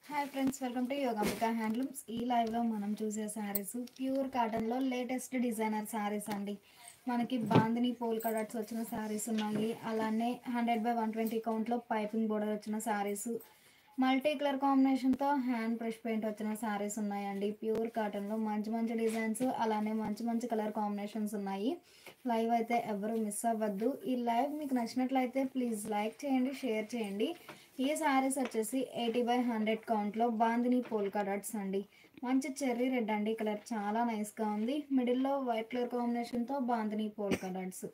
Hi friends, welcome to Yogambika handlooms. ఈ లైవ్లో మనం చూసే శారీస్ ప్యూర్ కాటన్లో లేటెస్ట్ డిజైనర్ శారీస్ అండి. మనకి బాందిని పోల్ కడట్స్ వచ్చిన శారీస్ ఉన్నాయి. అలానే 100/120 కౌంట్లో పైపింగ్ బోర్డర్ వచ్చిన శారీస్, మల్టీ కలర్ కాంబినేషన్తో హ్యాండ్ బ్రష్ పెయింట్ వచ్చిన శారీస్ ఉన్నాయండి. ప్యూర్ కాటన్లో మంచి మంచి డిజైన్స్, అలానే మంచి మంచి కలర్ కాంబినేషన్స్ ఉన్నాయి. లైవ్ అయితే ఎవరు మిస్ అవ్వద్దు. ఈ లైవ్ మీకు నచ్చినట్లయితే ప్లీజ్ లైక్ చేయండి, షేర్ చేయండి. ఈ శారీస్ వచ్చేసి 80/100 కౌంట్లో బాందిని పోల్కా డాట్స్ అండి. మంచి చెర్రీ రెడ్ అండి, కలర్ చాలా నైస్గా ఉంది. మిడిల్లో వైట్ కలర్ కాంబినేషన్తో బాందిని పోల్కా డాట్స్.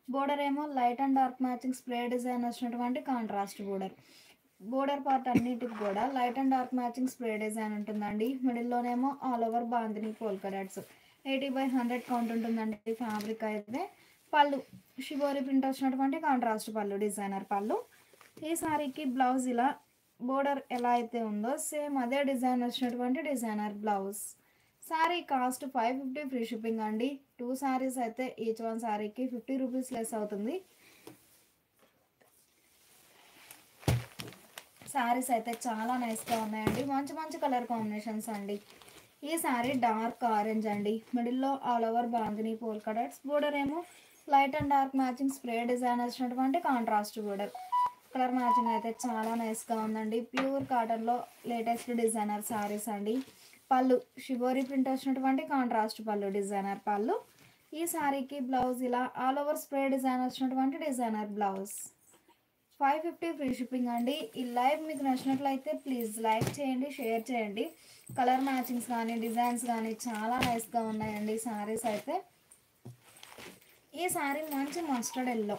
బోర్డర్ ఏమో light and dark matching spray design వచ్చినటువంటి కాంట్రాస్ట్ బోర్డర్. బోర్డర్ పార్ట్ అన్నిటికి కూడా light and dark matching spray design ఉంటుందండి. మిడిల్లోనేమో all over bandhani polka dots. 80/100 count ఉంటుందండి. ఫ్యాబ్రిక్ అయితే పళ్ళు షిబోరి ప్రింట్ వచ్చినటువంటి కాంట్రాస్ట్ పళ్ళు, డిజైనర్ పళ్ళు. ఈ సారీకి బ్లౌజ్ ఇలా బోర్డర్ ఎలా అయితే ఉందో సేమ్ అదే డిజైన్ వచ్చినటువంటి designer blouse. Sorry cost 550 free shipping అండి. 2 సారీస్ అయితే ఈచ్ వన్ సారీకి 50 రూపీస్ లెస్ అవుతుంది. సారీస్ అయితే చాలా నైస్గా ఉన్నాయండి. మంచి మంచి కలర్ కాంబినేషన్స్ అండి. ఈ సారీ డార్క్ ఆరెంజ్ అండి. మిడిల్లో all over bandhani polka dots. Border ఏమో light and dark matching spray design వచ్చినటువంటి కాంట్రాస్ట్ బోర్డర్. కలర్ మ్యాచింగ్ అయితే చాలా నైస్గా ఉందండి. ప్యూర్ కాటన్లో లేటెస్ట్ డిజైనర్ శారీస్ అండి. పళ్ళు షిబోరి ప్రింట్ వచ్చినటువంటి కాంట్రాస్ట్ పళ్ళు, డిజైనర్ పళ్ళు. ఈ శారీకి బ్లౌజ్ ఇలా ఆల్ ఓవర్ స్ప్రే డిజైన్ వచ్చినటువంటి డిజైనర్ బ్లౌజ్. 550 ఫ్రీ షిప్పింగ్ అండి. ఈ లైవ్ మీకు నచ్చినట్లయితే ప్లీజ్ లైక్ చేయండి, షేర్ చేయండి. కలర్ మ్యాచింగ్స్ కానీ డిజైన్స్ కానీ చాలా నైస్గా ఉన్నాయండి శారీస్ అయితే. ఈ శారీ మంచి మస్టర్డ్ ఎల్లో,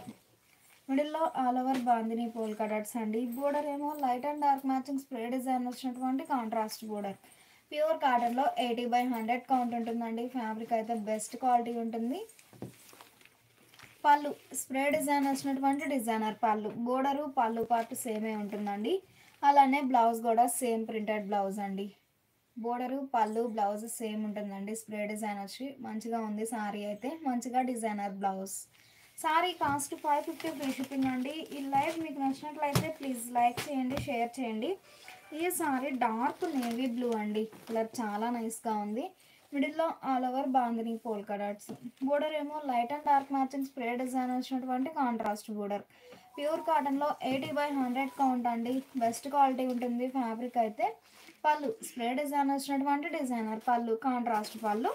మిడిల్లో all over bandhani polka dots అండి. బోర్డర్ ఏమో light and dark matching spray design వచ్చినటువంటి కాంట్రాస్ట్ బోర్డర్. ప్యూర్ కాటన్లో 80/100 కౌంట్ ఉంటుందండి. ఫ్యాబ్రిక్ అయితే బెస్ట్ క్వాలిటీ ఉంటుంది. పళ్ళు స్ప్రే డిజైన్ వచ్చినటువంటి డిజైనర్ పళ్ళు. బోర్డరు పళ్ళు పార్ట్ సేమే ఉంటుందండి. అలానే బ్లౌజ్ కూడా సేమ్ ప్రింటెడ్ బ్లౌజ్ అండి. బోర్డరు పళ్ళు బ్లౌజ్ సేమ్ ఉంటుందండి. స్ప్రే డిజైన్ వచ్చి మంచిగా ఉంది సారీ అయితే. మంచిగా designer blouse. Sorry cost 550 free shipping అండి. ఈ లైవ్ మీకు నచ్చినట్లయితే ప్లీజ్ లైక్ చేయండి, షేర్ చేయండి. ఈ సారీ డార్క్ నేవీ బ్లూ అండి. కలర్ చాలా నైస్గా ఉంది. మిడిల్లో all over bandhani polka dots. Border ఏమో light and dark matching spray design వచ్చినటువంటి కాంట్రాస్ట్ బోర్డర్. ప్యూర్ కాటన్లో 80/100 కౌంట్ అండి. బెస్ట్ క్వాలిటీ ఉంటుంది ఫ్యాబ్రిక్ అయితే. పళ్ళు స్ప్రే డిజైన్ వచ్చినటువంటి డిజైనర్ పళ్ళు, కాంట్రాస్ట్ పళ్ళు.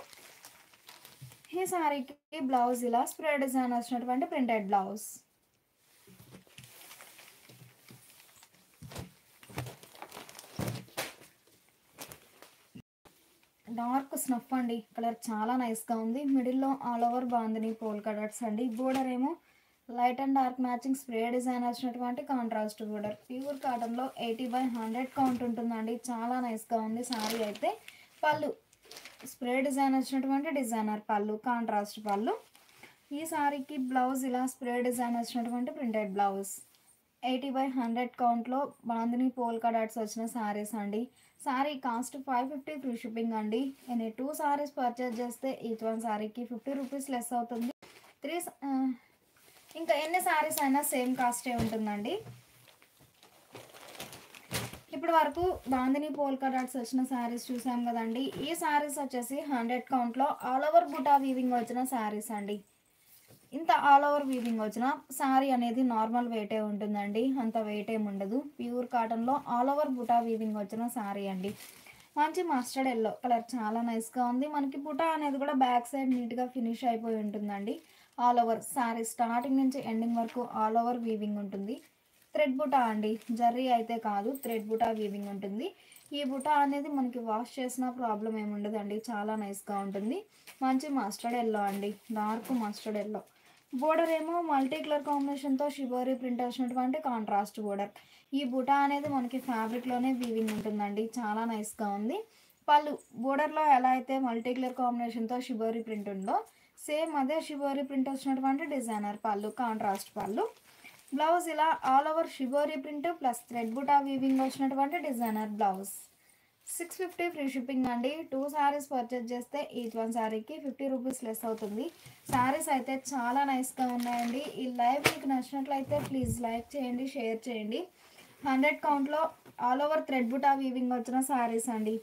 ఈ సారీకి బ్లౌజ్ ఇలా స్ప్రే డిజైన్ వచ్చినటువంటి ప్రింటెడ్ బ్లౌజ్. డార్క్ స్నఫ్ అండి, కలర్ చాలా నైస్గా ఉంది. మిడిల్లో all over bandhani polka dots అండి. బోర్డర్ ఏమో light and dark matching spray design వచ్చినటువంటి కాంట్రాస్ట్ బోర్డర్. ప్యూర్ కాటన్లో 80/100 కౌంట్ ఉంటుందండి. చాలా నైస్గా ఉంది సారీ అయితే. పళ్ళు స్ప్రే డిజైన్ వచ్చినటువంటి డిజైనర్ పళ్ళు, కాంట్రాస్ట్ పళ్ళు. ఈ సారీకి బ్లౌజ్ ఇలా స్ప్రే డిజైన్ వచ్చినటువంటి ప్రింటెడ్ బ్లౌజ్. 80/100 కౌంట్లో బాందిని పోల్కా డాట్స్ వచ్చిన సారీస్ అండి. సారీ కాస్ట్ 550 ఫ్రీ షిప్పింగ్ అండి. నేను 2 సారీస్ పర్చేజ్ చేస్తే ఈచ్ వన్ సారీకి 50 రూపీస్ లెస్ అవుతుంది. 3 ఇంకా ఎన్ని సారీస్ అయినా సేమ్ కాస్టే ఉంటుందండి. ఇప్పటి వరకు బాందిని పోల్కా డాట్స్ వచ్చిన శారీస్ చూసాం కదండి. ఈ శారీస్ వచ్చేసి 100 కౌంట్లో ఆల్ ఓవర్ బుటా వీవింగ్ వచ్చిన శారీస్ అండి. ఇంత ఆల్ ఓవర్ వీవింగ్ వచ్చిన శారీ అనేది నార్మల్ వెయిటే ఉంటుందండి. అంత వెయిట్ ఏమి ఉండదు. ప్యూర్ కాటన్లో ఆల్ ఓవర్ బుటా వీవింగ్ వచ్చిన శారీ అండి. మంచి మస్టర్డ్ ఎల్లో కలర్ చాలా నైస్గా ఉంది. మనకి బుటా అనేది కూడా బ్యాక్ సైడ్ నీట్గా ఫినిష్ అయిపోయి ఉంటుందండి. ఆల్ ఓవర్ శారీ స్టార్టింగ్ నుంచి ఎండింగ్ వరకు ఆల్ ఓవర్ వీవింగ్ ఉంటుంది. థ్రెడ్ బుటా అండి, జర్రీ అయితే కాదు, థ్రెడ్ బుటా వీవింగ్ ఉంటుంది. ఈ బుటా అనేది మనకి వాష్ చేసిన ప్రాబ్లం ఏమి ఉండదండి. చాలా నైస్గా ఉంటుంది. మంచి మస్టర్డ్ ఎల్లో అండి, డార్క్ మస్టర్డ్ ఎల్లో. బోర్డర్ ఏమో మల్టీ కలర్ కాంబినేషన్తో షిబోరి ప్రింట్ వచ్చినటువంటి కాంట్రాస్ట్ బోర్డర్. ఈ బుటా అనేది మనకి ఫ్యాబ్రిక్లోనే వీవింగ్ ఉంటుందండి. చాలా నైస్గా ఉంది. పళ్ళు బోర్డర్లో ఎలా అయితే మల్టీ కలర్ కాంబినేషన్తో షిబోరి ప్రింట్ ఉందో సేమ్ అదే షిబోరి ప్రింట్ వచ్చినటువంటి డిజైనర్ పళ్ళు, కాంట్రాస్ట్ పళ్ళు. బ్లౌజ్ ఇలా all over shibori print plus thread buta weaving వచ్చినటువంటి డిజైనర్ బ్లౌజ్. 650 ఫ్రీ షిప్పింగ్ అండి. 2 సారీస్ పర్చేజ్ చేస్తే ఈచ్ వన్ సారీకి 50 రూపీస్ లెస్ అవుతుంది. సారీస్ అయితే చాలా నైస్గా ఉన్నాయండి. ఈ లైవ్ మీకు నచ్చినట్లయితే ప్లీజ్ లైక్ చేయండి, షేర్ చేయండి. 100 కౌంట్లో all over thread buta weaving వచ్చిన శారీస్ అండి.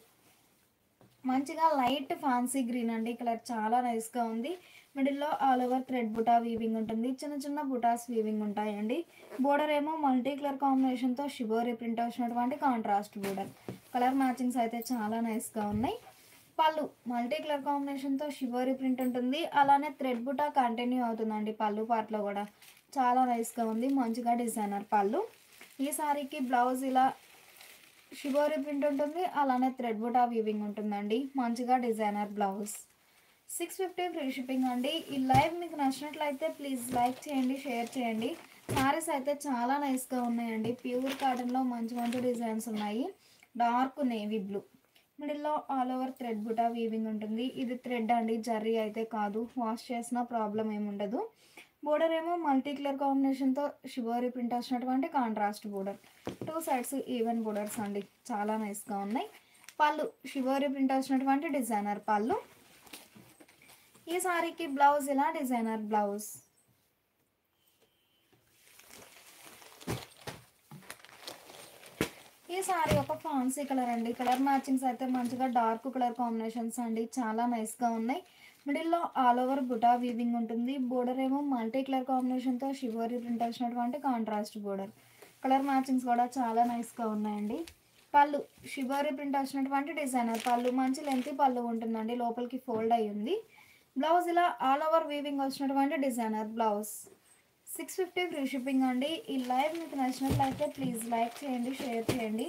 మంచిగా లైట్ ఫ్యాన్సీ గ్రీన్ అండి, కలర్ చాలా నైస్గా ఉంది. మిడిల్లో all over thread buta weaving ఉంటుంది, చిన్న చిన్న బుటాస్ వీవింగ్ ఉంటాయండి. బోర్డర్ ఏమో మల్టీ కలర్ కాంబినేషన్తో షిబోరి ప్రింట్ వచ్చినటువంటి కాంట్రాస్ట్ బోర్డర్. కలర్ మ్యాచింగ్స్ అయితే చాలా నైస్గా ఉన్నాయి. పళ్ళు మల్టీ కలర్ కాంబినేషన్తో షిబోరి ప్రింట్ ఉంటుంది, అలానే థ్రెడ్ బుటా కంటిన్యూ అవుతుందండి. పళ్ళు పార్ట్లో కూడా చాలా నైస్గా ఉంది, మంచిగా డిజైనర్ పళ్ళు. ఈ సారీకి బ్లౌజ్ ఇలా షిబోరి ప్రింట్ ఉంటుంది, అలానే థ్రెడ్ బుటా వీవింగ్ ఉంటుందండి, మంచిగా డిజైనర్ బ్లౌజ్. 650 ఫ్రీ షిప్పింగ్ అండి. ఈ లైవ్ మీకు నచ్చినట్లయితే ప్లీజ్ లైక్ చేయండి, షేర్ చేయండి. శారీస్ అయితే చాలా నైస్గా ఉన్నాయండి. ప్యూర్ కాటన్లో మంచి మంచి డిజైన్స్ ఉన్నాయి. డార్క్ నేవీ బ్లూ, మిడిల్లో all over thread buta weaving ఉంటుంది. ఇది థ్రెడ్ అండి, జర్రీ అయితే కాదు. వాష్ చేసిన ప్రాబ్లం ఏముండదు. బోర్డర్ ఏమో మల్టీ కలర్ కాంబినేషన్తో షిబోరి ప్రింట్ వచ్చినటువంటి contrast border. 2 sides even borders అండి, చాలా నైస్గా ఉన్నాయి. పళ్ళు షిబోరి ప్రింట్ వచ్చినటువంటి డిజైనర్ పళ్ళు. ఈ సారీకి బ్లౌజ్ ఇలా డిజైనర్ బ్లౌజ్. ఈ సారీ ఒక ఫ్యాన్సీ కలర్ అండి, కలర్ మ్యాచింగ్స్ అయితే మంచిగా డార్క్ కలర్ కాంబినేషన్స్ అండి, చాలా నైస్గా ఉన్నాయి. మిడిల్లో ఆల్ ఓవర్ బుటా వీవింగ్ ఉంటుంది. బోర్డర్ ఏమో మల్టీ కలర్ కాంబినేషన్తో షిబోరి ప్రింట్ వచ్చినటువంటి కాంట్రాస్ట్ బోర్డర్. కలర్ మ్యాచింగ్స్ కూడా చాలా నైస్గా ఉన్నాయండి. పళ్ళు షిబోరి ప్రింట్ వచ్చినటువంటి డిజైనర్ పళ్ళు, మంచి లెంతీ పళ్ళు ఉంటుందండి, లోపలికి ఫోల్డ్ అయ్యి ఉంది. బ్లౌజ్ ఇలా ఆల్ ఓవర్ వీవింగ్ వచ్చినటువంటి డిజైనర్ బ్లౌజ్. 650 ఫ్రీ షిప్పింగ్ అండి. ఈ లైవ్ మీకు నచ్చినట్లయితే ప్లీజ్ లైక్ చేయండి, షేర్ చేయండి.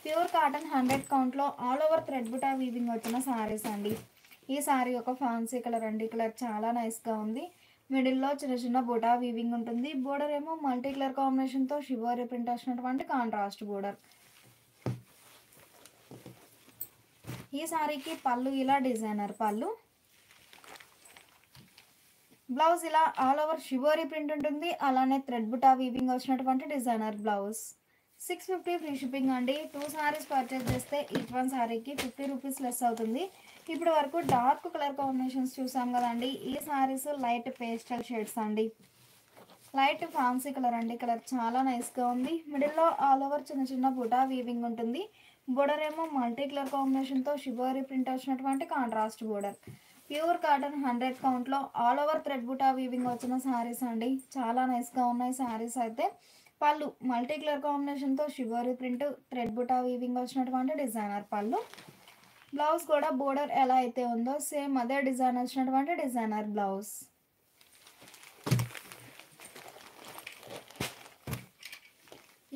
ప్యూర్ కాటన్ 100 కౌంట్లో all over thread buta weaving వచ్చిన శారీస్ అండి. ఈ శారీ ఒక ఫ్యాన్సీ కలర్ అండి, కలర్ చాలా నైస్గా ఉంది. మిడిల్లో చిన్న చిన్న బుటా వీవింగ్ ఉంటుంది. బోర్డర్ ఏమో మల్టీ కలర్ కాంబినేషన్తో షిబోరి ప్రింట్ వచ్చినటువంటి కాంట్రాస్ట్ బోర్డర్. ఈ శారీకి పళ్ళు ఇలా డిజైనర్ పళ్ళు. బ్లౌజ్ ఇలా ఆల్ ఓవర్ షిబోరి ప్రింట్ ఉంటుంది, అలానే థ్రెడ్ బుటా వీవింగ్ వచ్చినటువంటి డిజైనర్ బ్లౌజ్. 650 ఫ్రీ షిప్పింగ్ అండి. 2 సారీస్ పర్చేస్ చేస్తే ఈచ్ వన్ సారీకి 50 రూపీస్ లెస్ అవుతుంది. ఇప్పటి వరకు డార్క్ కలర్ కాంబినేషన్స్ చూసాం కదండి. ఈ సారీస్ లైట్ పేస్టల్ షేడ్స్ అండి, లైట్ ఫ్యాన్సీ కలర్ అండి, కలర్ చాలా నైస్గా ఉంది. మిడిల్లో ఆల్ ఓవర్ చిన్న చిన్న బుటా వీవింగ్ ఉంటుంది. బోర్డర్ ఏమో మల్టీ కలర్ కాంబినేషన్తో షిబోరి ప్రింట్ వచ్చినటువంటి కాంట్రాస్ట్ బోర్డర్. ప్యూర్ కాటన్ 100 కౌంట్లో all over thread buta weaving వచ్చిన శారీస్ అండి, చాలా నైస్గా ఉన్నాయి శారీస్ అయితే. పళ్ళు మల్టీ కలర్ కాంబినేషన్తో shibori print thread buta weaving వచ్చినటువంటి డిజైనర్ పళ్ళు. బ్లౌజ్ కూడా బోర్డర్ ఎలా అయితే ఉందో సేమ్ అదే డిజైన్ వచ్చినటువంటి డిజైనర్ బ్లౌజ్.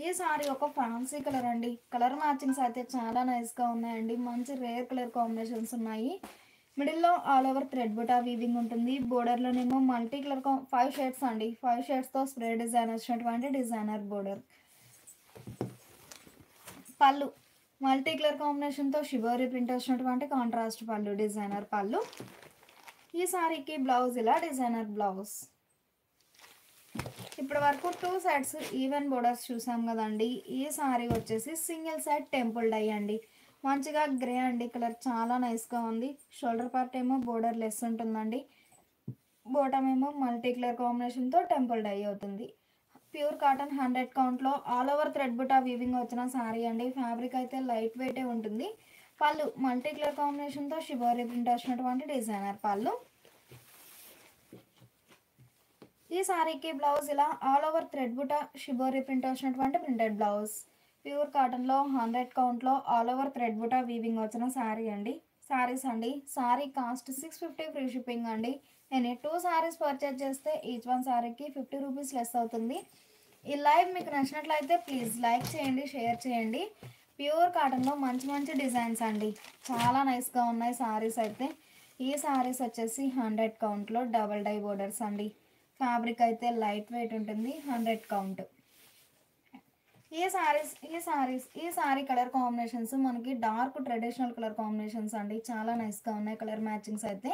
ఈ సారీ ఒక ఫ్యాన్సీ కలర్ అండి, కలర్ మ్యాచింగ్స్ అయితే చాలా నైస్గా ఉన్నాయండి, మంచి రేర్ కలర్ కాంబినేషన్స్ ఉన్నాయి. మిడిల్లో all over thread buta weaving ఉంటుంది. బోర్డర్లోనేమో మల్టీ కలర్ 5 షేడ్స్ అండి, 5 షేడ్స్తో స్ప్రే డిజైన్ వచ్చినటువంటి డిజైనర్ బోర్డర్. పళ్ళు మల్టీ కలర్ కాంబినేషన్తో షిబోరి ప్రింట్ వచ్చినటువంటి కాంట్రాస్ట్ పళ్ళు, డిజైనర్ పళ్ళు. ఈ సారీకి బ్లౌజ్ ఇలా డిజైనర్ బ్లౌజ్. ఇప్పటి వరకు 2 సైడ్స్ ఈవెన్ బోర్డర్స్ చూసాం కదండి. ఈ సారీ వచ్చేసి సింగిల్ సైడ్ టెంపుల్ డై అండి, మంచిగా గ్రే అండి, కలర్ చాలా నైస్గా ఉంది. షోల్డర్ పార్ట్ ఏమో బోర్డర్ లెస్ ఉంటుందండి, బోటమ్ ఏమో మల్టీ కలర్ కాంబినేషన్తో టెంపుల్ డై అవుతుంది. ప్యూర్ కాటన్ 100 కౌంట్లో all over thread buta weaving వచ్చిన శారీ అండి. ఫ్యాబ్రిక్ అయితే లైట్ వెయిటే ఉంటుంది. పళ్ళు మల్టీ కలర్ కాంబినేషన్తో షిబోరి ప్రింట్ వచ్చినటువంటి డిజైనర్ పళ్ళు. ఈ సారీకి బ్లౌజ్ ఇలా all over thread buta shibori print వచ్చినటువంటి ప్రింటెడ్ బ్లౌజ్. ప్యూర్ కాటన్లో 100 కౌంట్లో all over thread buta weaving వచ్చిన శారీ అండి, శారీస్ అండి. శారీ కాస్ట్ 650 ఫ్రీ షిప్పింగ్ అండి. నేను 2 సారీస్ పర్చేజ్ చేస్తే ఈచ్ వన్ శారీకి 50 రూపీస్ లెస్ అవుతుంది. ఈ లైవ్ మీకు నచ్చినట్లయితే ప్లీజ్ లైక్ చేయండి, షేర్ చేయండి. ప్యూర్ కాటన్లో మంచి మంచి డిజైన్స్ అండి, చాలా నైస్గా ఉన్నాయి శారీస్ అయితే. ఈ శారీస్ వచ్చేసి 100 కౌంట్లో డబల్ డై బోర్డర్స్ అండి. ఫ్యాబ్రిక్ అయితే లైట్ వెయిట్ ఉంటుంది, 100 కౌంట్. ఈ సారీ కలర్ కాంబినేషన్స్ మనకి డార్క్ ట్రెడిషనల్ కలర్ కాంబినేషన్స్ అండి, చాలా నైస్గా ఉన్నాయి. కలర్ మ్యాచింగ్స్ అయితే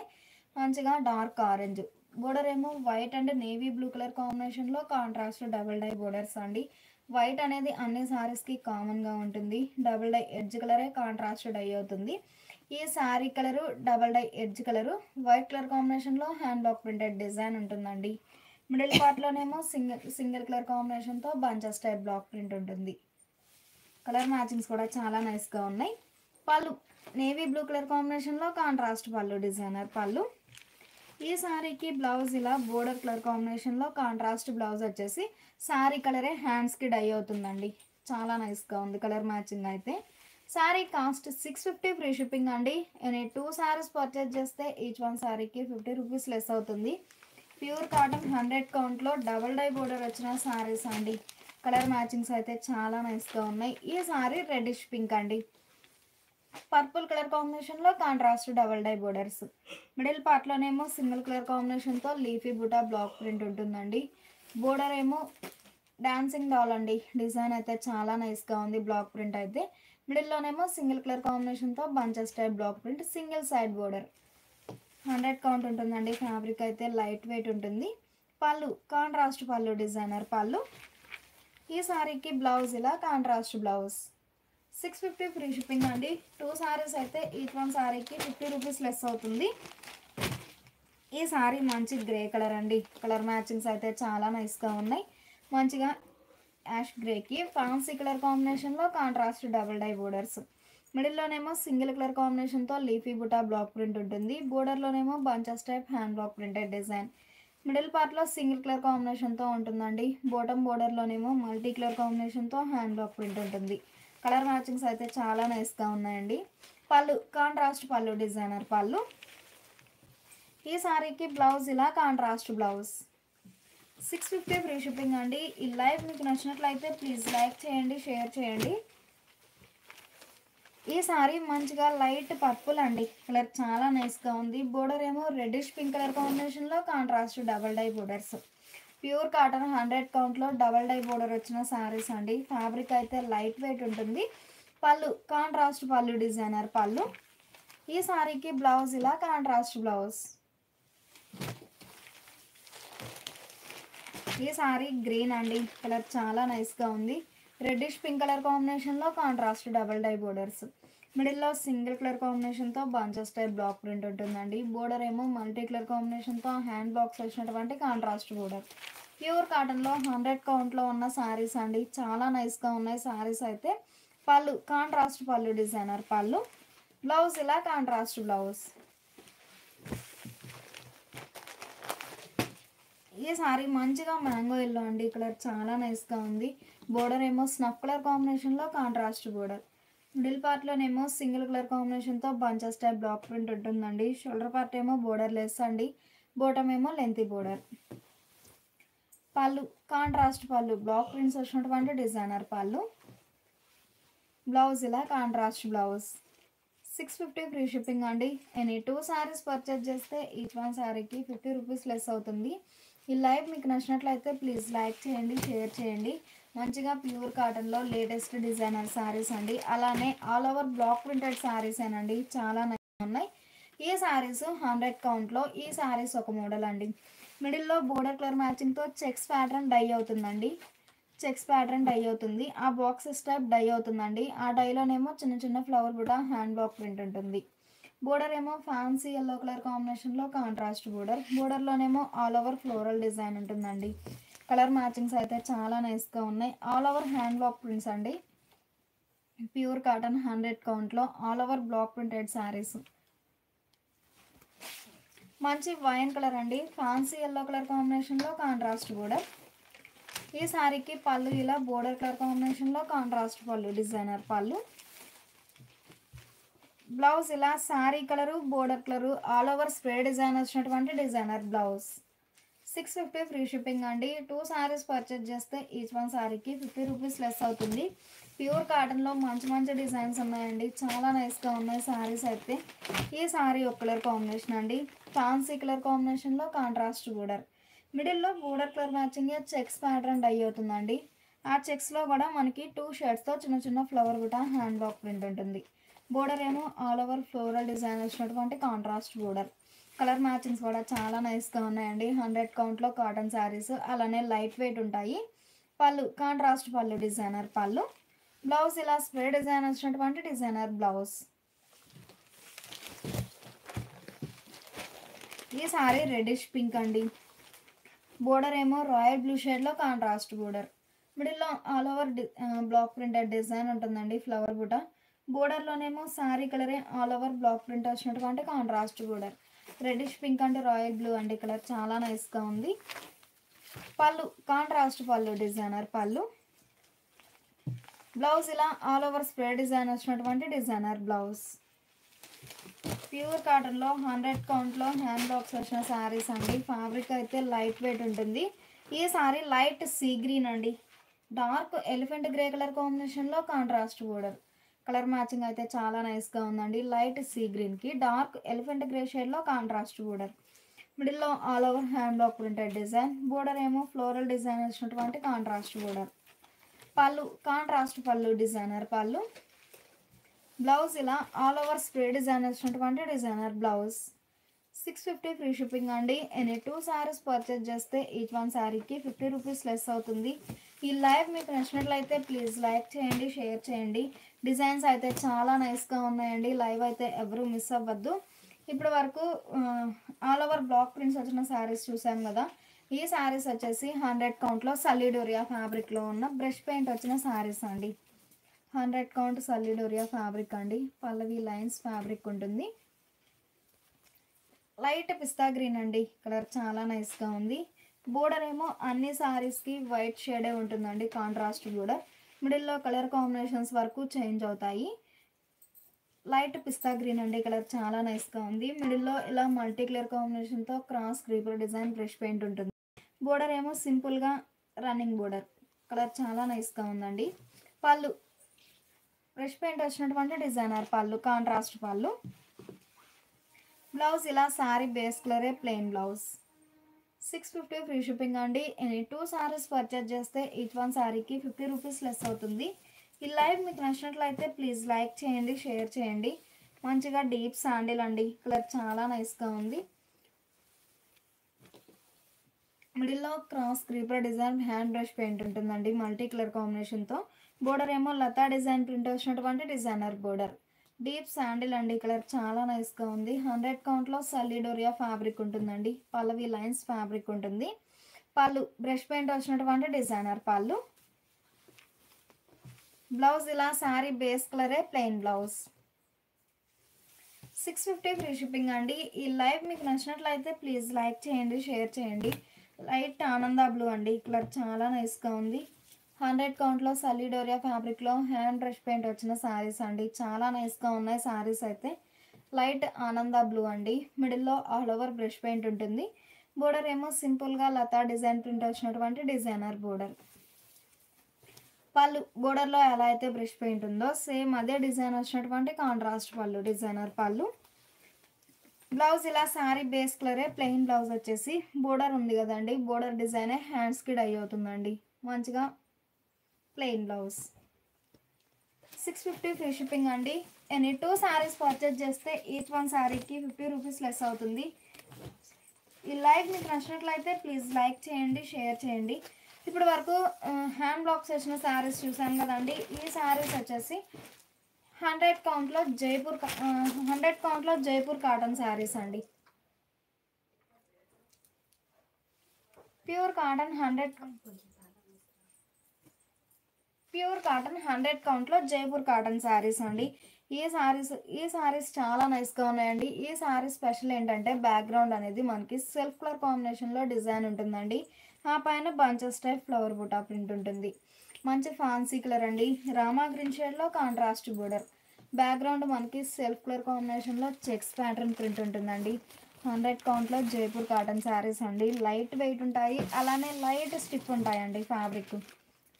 మంచిగా డార్క్ ఆరెంజ్, బోర్డర్ ఏమో white and navy blue colour కాంబినేషన్లో కాంట్రాస్ట్ డబుల్ డై బోర్డర్స్ అండి. వైట్ అనేది అన్ని సారీస్కి కామన్గా ఉంటుంది. డబుల్ డై ఎడ్జ్ కలరే కాంట్రాస్ట్ డై అవుతుంది. ఈ sari colour double dye edge colour, white colour కాంబినేషన్లో హ్యాండ్ బ్లాక్ ప్రింటెడ్ డిజైన్ ఉంటుందండి. మిడిల్ పార్ట్లోనేమో సింగిల్ కలర్ కాంబినేషన్తో బంచెస్ టైప్ బ్లాక్ ప్రింట్ ఉంటుంది. కలర్ మ్యాచింగ్స్ కూడా చాలా నైస్గా ఉన్నాయి. పళ్ళు నేవీ బ్లూ కలర్ కాంబినేషన్లో కాంట్రాస్ట్ పళ్ళు, డిజైనర్ పళ్ళు. ఈ శారీకి బ్లౌజ్ ఇలా బోర్డర్ కలర్ కాంబినేషన్లో కాంట్రాస్ట్ బ్లౌజ్ వచ్చేసి శారీ కలరే హ్యాండ్స్కి డై అవుతుందండి. చాలా నైస్గా ఉంది కలర్ మ్యాచింగ్ అయితే. శారీ కాస్ట్ 650 ఫ్రీ షిప్పింగ్ అండి. నేను 2 శారీస్ పర్చేజ్ చేస్తే ఈచ్ వన్ శారీకి 50 రూపీస్ లెస్ అవుతుంది. ప్యూర్ కాటన్ 100 కౌంట్లో డబల్ డై బోర్డర్ వచ్చిన శారీస్ అండి. కలర్ మ్యాచింగ్స్ అయితే చాలా నైస్గా ఉన్నాయి. ఈ శారీ రెడ్డిష్ పింక్ అండి. పర్పుల్ కలర్ కాంబినేషన్లో contrast double dye borders. Middle పార్ట్లోనేమో సింగిల్ కలర్ కాంబినేషన్తో లీఫీ బుటా బ్లాక్ ప్రింట్ ఉంటుందండి. బోర్డర్ ఏమో డాన్సింగ్ డాల్ అండి. డిజైన్ అయితే చాలా నైస్గా ఉంది. బ్లాక్ ప్రింట్ అయితే మిడిల్లోనేమో సింగిల్ కలర్ కాంబినేషన్తో bunches type block print, single side border. 100 count ఉంటుందండి. ఫ్యాబ్రిక్ అయితే లైట్ వెయిట్ ఉంటుంది. పళ్ళు కాంట్రాస్ట్ పళ్ళు, డిజైనర్ పళ్ళు. ఈ శారీకి బ్లౌజ్ ఇలా కాంట్రాస్ట్ బ్లౌజ్. 650 ఫ్రీ షిప్పింగ్ అండి. 2 శారీస్ అయితే ఈచ్ వన్ శారీకి 50 రూపీస్ లెస్ అవుతుంది. ఈ శారీ మంచి గ్రే కలర్ అండి. కలర్ మ్యాచింగ్స్ అయితే చాలా నైస్గా ఉన్నాయి. మంచిగా యాష్ గ్రేకి ఫ్యాన్సీ కలర్ కాంబినేషన్లో కాంట్రాస్ట్ డబుల్ డై బోర్డర్స్. మిడిల్లోనేమో సింగిల్ కలర్ కాంబినేషన్తో లీఫీ బుటా బ్లాక్ ప్రింట్ ఉంటుంది. బోర్డర్లోనేమో bunches type hand block printed design. Middle పార్ట్లో సింగిల్ కలర్ కాంబినేషన్తో ఉంటుందండి. బాటమ్ బోర్డర్లోనేమో మల్టీ కలర్ కాంబినేషన్తో హ్యాండ్ బ్లాక్ ప్రింట్ ఉంటుంది. కలర్ మ్యాచింగ్స్ అయితే చాలా నైస్గా ఉన్నాయండి. పళ్ళు కాంట్రాస్ట్ పళ్ళు, డిజైనర్ పళ్ళు. ఈ శారీకి బ్లౌజ్ ఇలా కాంట్రాస్ట్ బ్లౌజ్. 650 ఫ్రీ షిప్పింగ్ అండి. ఈ లైవ్ మీకు నచ్చినట్లయితే ప్లీజ్ లైక్ చేయండి, షేర్ చేయండి. ఈ శారీ మంచిగా లైట్ పర్పుల్ అండి. కలర్ చాలా నైస్గా ఉంది. బోర్డర్ ఏమో రెడ్డిష్ పింక్ కలర్ కాంబినేషన్లో contrast double dye borders. Pure cotton 100 కౌంట్లో డబల్ డై బోర్డర్ వచ్చిన శారీస్ అండి. ఫ్యాబ్రిక్ అయితే లైట్ వెయిట్ ఉంటుంది. పళ్ళు కాంట్రాస్ట్ పళ్ళు, డిజైనర్ పళ్ళు. ఈ శారీకి బ్లౌజ్ ఇలా కాంట్రాస్ట్ బ్లౌజ్. ఈ శారీ గ్రీన్ అండి. కలర్ చాలా నైస్గా ఉంది. రెడ్డిష్ పింక్ కలర్ కాంబినేషన్లో కాంట్రాస్ట్ డబల్ డై బోర్డర్స్. మిడిల్లో సింగిల్ కలర్ కాంబినేషన్తో బంచెస్ టైప్ బ్లాక్ ప్రింట్ ఉంటుందండి. బోర్డర్ ఏమో మల్టీ కలర్ కాంబినేషన్తో హ్యాండ్ బాక్స్ వచ్చినటువంటి కాంట్రాస్ట్ బోర్డర్. ప్యూర్ కాటన్లో 100 కౌంట్లో ఉన్న శారీస్ అండి. చాలా నైస్గా ఉన్నాయి శారీస్ అయితే. పళ్ళు కాంట్రాస్ట్ పళ్ళు, డిజైనర్ పళ్ళు. బ్లౌజ్ ఇలా కాంట్రాస్ట్ బ్లౌజ్. ఈ శారీ మంచిగా మ్యాంగో ఎల్లో అండి. కలర్ చాలా నైస్గా ఉంది. బోర్డర్ ఏమో స్నఫ్ కలర్ కాంబినేషన్లో కాంట్రాస్ట్ బోర్డర్. మిడిల్ పార్ట్లోనేమో సింగిల్ కలర్ కాంబినేషన్తో బంచెస్ టైప్ బ్లాక్ ప్రింట్ ఉంటుందండి. షోల్డర్ పార్ట్ ఏమో బోర్డర్ లెస్ అండి. బోటమ్ ఏమో లెంతీ బోర్డర్. పళ్ళు కాంట్రాస్ట్ పళ్ళు, బ్లాక్ ప్రింట్స్ వచ్చినటువంటి డిజైనర్ పళ్ళు. బ్లౌజ్ ఇలా కాంట్రాస్ట్ బ్లౌజ్. 650 ఫ్రీ షిప్పింగ్ అండి. ఎనీ 2 శారీస్ పర్చేజ్ చేస్తే ఈచ్ వన్ శారీకి 50 రూపీస్ లెస్ అవుతుంది. ఈ లైవ్ మీకు నచ్చినట్లయితే ప్లీజ్ లైక్ చేయండి, షేర్ చేయండి. మంచిగా ప్యూర్ కాటన్లో లేటెస్ట్ డిజైనర్ శారీస్ అండి. అలానే all over block printed saris ఏనండి. చాలా ఉన్నాయి. ఈ శారీస్ 100 కౌంట్లో ఈ శారీస్ ఒక మోడల్ అండి. మిడిల్లో బోర్డర్ కలర్ మ్యాచింగ్తో చెక్స్ ప్యాటర్న్ డై అవుతుందండి. చెక్స్ ప్యాటర్న్ డై అవుతుంది. ఆ బాక్సెస్ టైప్ డై అవుతుందండి. ఆ డైలోనేమో చిన్న చిన్న flower buta hand block print ఉంటుంది. బోర్డర్ ఏమో ఫ్యాన్సీ ఎల్లో కలర్ కాంబినేషన్లో కాంట్రాస్ట్ బోర్డర్. బోర్డర్లోనేమో ఆల్ ఓవర్ ఫ్లోరల్ డిజైన్ ఉంటుందండి. కలర్ మ్యాచింగ్స్ అయితే చాలా నైస్గా ఉన్నాయి. All over hand block prints అండి. ప్యూర్ కాటన్ 100 కౌంట్లో all over block printed saris. మంచి వైన్ కలర్ అండి. ఫ్యాన్సీ ఎల్లో కలర్ కాంబినేషన్లో కాంట్రాస్ట్ బోర్డర్. ఈ శారీకి పళ్ళు ఇలా బోర్డర్ కలర్ కాంబినేషన్లో కాంట్రాస్ట్ పళ్ళు, డిజైనర్ పళ్ళు. బ్లౌజ్ ఇలా sari colour, border colour all over spray design వచ్చినటువంటి డిజైనర్ బ్లౌజ్. 650 ఫ్రీ షిప్పింగ్ అండి. 2 శారీస్ పర్చేజ్ చేస్తే ఈచ్ వన్ శారీకి 50 రూపీస్ లెస్ అవుతుంది. ప్యూర్ కాటన్లో మంచి మంచి డిజైన్స్ ఉన్నాయండి. చాలా నైస్గా ఉన్నాయి శారీస్ అయితే. ఈ శారీ ఒక కలర్ కాంబినేషన్ అండి. ఫ్యాన్సీ కలర్ కాంబినేషన్లో కాంట్రాస్ట్ బోర్డర్. మిడిల్లో border colour matching checks pattern dye అవుతుందండి. ఆ చెక్స్లో కూడా మనకి 2 షేడ్స్తో చిన్న చిన్న flower buta hand block print ఉంటుంది. బోర్డర్ ఏమో ఆల్ ఓవర్ ఫ్లోరల్ డిజైన్ వచ్చినటువంటి కాంట్రాస్ట్ బోర్డర్. కలర్ మ్యాచింగ్స్ కూడా చాలా నైస్గా ఉన్నాయండి. 100 కౌంట్లో కాటన్ శారీస్. అలానే లైట్ వెయిట్ ఉంటాయి. పళ్ళు కాంట్రాస్ట్ పళ్ళు, డిజైనర్ పళ్ళు. బ్లౌజ్ ఇలా స్ప్రే డిజైన్ వచ్చినటువంటి డిజైనర్ బ్లౌజ్. ఈ శారీ రెడ్డిష్ పింక్ అండి. బోర్డర్ ఏమో రాయల్ బ్లూ షేడ్లో కాంట్రాస్ట్ బోర్డర్. మిడిల్లో all over block printed design ఉంటుందండి, ఫ్లవర్ బుట్ట. బోర్డర్లోనేమో శారీ కలరే ఆల్ ఓవర్ బ్లాక్ ప్రింట్ వచ్చినటువంటి కాంట్రాస్ట్ బోర్డర్. రెడ్డిష్ పింక్ అంటే రాయల్ బ్లూ అండి, కలర్ చాలా నైస్గా ఉంది. పళ్ళు కాంట్రాస్ట్ పళ్ళు, డిజైనర్ పళ్ళు. బ్లౌజ్ ఇలా ఆల్ ఓవర్ స్ప్రే డిజైన్ వచ్చినటువంటి డిజైనర్ బ్లౌజ్. ప్యూర్ కాటన్లో 100 కౌంట్లో హ్యాండ్ బాక్స్ వచ్చిన శారీస్ అండి. ఫ్యాబ్రిక్ అయితే లైట్ వెయిట్ ఉంటుంది. ఈ శారీ లైట్ సీ గ్రీన్ అండి, డార్క్ ఎలిఫెంట్ గ్రే కలర్ కాంబినేషన్లో కాంట్రాస్ట్ బోర్డర్. కలర్ మ్యాచింగ్ అయితే చాలా నైస్గా ఉందండి. లైట్ సీ గ్రీన్కి డార్క్ ఎలిఫెంట్ గ్రే షేడ్లో కాంట్రాస్ట్ బోర్డర్. మిడిల్లో all over hand block printed design. Border ఏమో ఫ్లోరల్ డిజైన్ వచ్చినటువంటి కాంట్రాస్ట్ బోర్డర్. పళ్ళు కాంట్రాస్ట్ పళ్ళు, డిజైనర్ పళ్ళు. బ్లౌజ్ ఇలా ఆల్ ఓవర్ స్ప్రే డిజైన్ వచ్చినటువంటి డిజైనర్ బ్లౌజ్. 650 ఫ్రీ షిప్పింగ్ అండి. ఎనీ 2 శారీస్ పర్చేజ్ చేస్తే ఈచ్ వన్ శారీకి 50 రూపీస్ లెస్ అవుతుంది. ఈ లైవ్ మీకు నచ్చినట్లయితే ప్లీజ్ లైక్ చేయండి, షేర్ చేయండి. డిజైన్స్ అయితే చాలా నైస్గా ఉన్నాయండి. లైవ్ అయితే ఎవరు మిస్ అవ్వద్దు. ఇప్పటి వరకు ఆల్ ఓవర్ బ్లాక్ ప్రింట్స్ వచ్చిన శారీస్ చూసాం కదా. ఈ శారీస్ వచ్చేసి 100 కౌంట్లో సల్లిడోరియా ఫ్యాబ్రిక్లో ఉన్న బ్రష్ పెయింట్ వచ్చిన శారీస్ అండి. 100 కౌంట్ సల్లిడోరియా ఫ్యాబ్రిక్ అండి. పల్లవి లైన్స్ ఫ్యాబ్రిక్ ఉంటుంది. లైట్ పిస్తా గ్రీన్ అండి, కలర్ చాలా నైస్గా ఉంది. బోర్డర్ ఏమో అన్ని శారీస్కి వైట్ షేడే ఉంటుందండి, కాంట్రాస్ట్ బోర్డర్. మిడిల్లో కలర్ కాంబినేషన్స్ వరకు చేంజ్ అవుతాయి. లైట్ పిస్తా గ్రీన్ అండి, కలర్ చాలా నైస్గా ఉంది. మిడిల్లో ఇలా మల్టీ కలర్ కాంబినేషన్తో cross creeper design brush paint ఉంటుంది. బోర్డర్ ఏమో సింపుల్గా రన్నింగ్ బోర్డర్. కలర్ చాలా నైస్గా ఉందండి. పళ్ళు బ్రష్ పెయింట్ వచ్చినటువంటి డిజైనర్ పళ్ళు, కాంట్రాస్ట్ పళ్ళు. బ్లౌజ్ ఇలా శారీ బేస్ కలరే ప్లెయిన్ బ్లౌజ్. 650 ఫ్రీ షిప్పింగ్ అండి. ఎనీ 2 శారీస్ పర్చేజ్ చేస్తే ఈచ్ వన్ శారీకి 50 రూపీస్ లెస్ అవుతుంది. ఈ లైవ్ మీకు నచ్చినట్లయితే ప్లీజ్ లైక్ చేయండి, షేర్ చేయండి. మంచిగా డీప్ శాండిల్ అండి, కలర్ చాలా నైస్గా ఉంది. మిడిల్లో cross creeper design hand brush paint ఉంటుందండి, మల్టీ కలర్ కాంబినేషన్తో. బోర్డర్ ఏమో లతా డిజైన్ ప్రింట్ వచ్చినటువంటి డిజైనర్ బోర్డర్. డీప్ శాండిల్ అండి, కలర్ చాలా నైస్గా ఉంది. 100 కౌంట్లో సల్లిడోరియా ఫ్యాబ్రిక్ ఉంటుందండి. పల్లవి లైన్స్ ఫ్యాబ్రిక్ ఉంటుంది. పళ్ళు బ్రష్ పెయింట్ వచ్చినటువంటి డిజైనర్ పళ్ళు. బ్లౌజ్ ఇలా శారీ బేస్ కలరే ప్లెయిన్ బ్లౌజ్. 650 ఫ్రీ షిప్పింగ్ అండి. ఈ లైవ్ మీకు నచ్చినట్లయితే ప్లీజ్ లైక్ చేయండి, షేర్ చేయండి. లైట్ ఆనంద బ్లూ అండి, కలర్ చాలా నైస్గా ఉంది. 100 కౌంట్లో సల్లిడోరియా ఫ్యాబ్రిక్లో హ్యాండ్ బ్రష్ పెయింట్ వచ్చిన శారీస్ అండి, చాలా నైస్గా ఉన్నాయి శారీస్ అయితే. లైట్ ఆనంద బ్లూ అండి, మిడిల్లో ఆల్ ఓవర్ బ్రష్ పెయింట్ ఉంటుంది. బోర్డర్ ఏమో సింపుల్గా లతా డిజైన్ ప్రింట్ వచ్చినటువంటి డిజైనర్ బోర్డర్. పళ్ళు బోర్డర్లో ఎలా అయితే బ్రష్ పెయింట్ ఉందో సేమ్ అదే డిజైన్ వచ్చినటువంటి కాంట్రాస్ట్ పళ్ళు, డిజైనర్ పళ్ళు. బ్లౌజ్ ఇలా శారీ బేస్ కలరే ప్లెయిన్ బ్లౌజ్ వచ్చేసి బోర్డర్ ఉంది కదండి, బోర్డర్ డిజైనే హ్యాండ్స్కి డై అవుతుందండి. మంచిగా ప్లెయిన్ బ్లౌజ్. 650 ఫ్రీ షిప్పింగ్ అండి. ఎనీ 2 శారీస్ పర్చేజ్ చేస్తే ఈచ్ వన్ శారీకి 50 రూపీస్ లెస్ అవుతుంది. ఈ లైవ్ మీకు నచ్చినట్లయితే ప్లీజ్ లైక్ చేయండి, షేర్ చేయండి. ఇప్పుడు వరకు హ్యాండ్ బ్లాక్స్ వచ్చిన శారీస్ చూసాం కదండి. ఈ శారీస్ వచ్చేసి 100 కౌంట్లో జైపూర్ కాటన్ శారీస్ అండి. ప్యూర్ కాటన్ 100 కౌంట్లో జైపూర్ కాటన్ శారీస్ అండి. ఈ శారీస్ చాలా నైస్గా ఉన్నాయండి. ఈ శారీ స్పెషల్ ఏంటంటే బ్యాక్గ్రౌండ్ అనేది మనకి సెల్ఫ్ కలర్ కాంబినేషన్లో డిజైన్ ఉంటుందండి. ఆ పైన బంచెస్ టైప్ ఫ్లవర్ బూటా ప్రింట్ ఉంటుంది. మంచి ఫ్యాన్సీ కలర్ అండి, రామా గ్రీన్ షేడ్లో కాంట్రాస్ట్ బోర్డర్. బ్యాక్గ్రౌండ్ మనకి సెల్ఫ్ కలర్ కాంబినేషన్లో చెక్స్ ప్యాటర్న్ ప్రింట్ ఉంటుందండి. 100 కౌంట్లో జైపూర్ కాటన్ శారీస్ అండి. లైట్ వెయిట్ ఉంటాయి, అలానే లైట్ స్టిఫ్ ఉంటాయండి. ఫ్యాబ్రిక్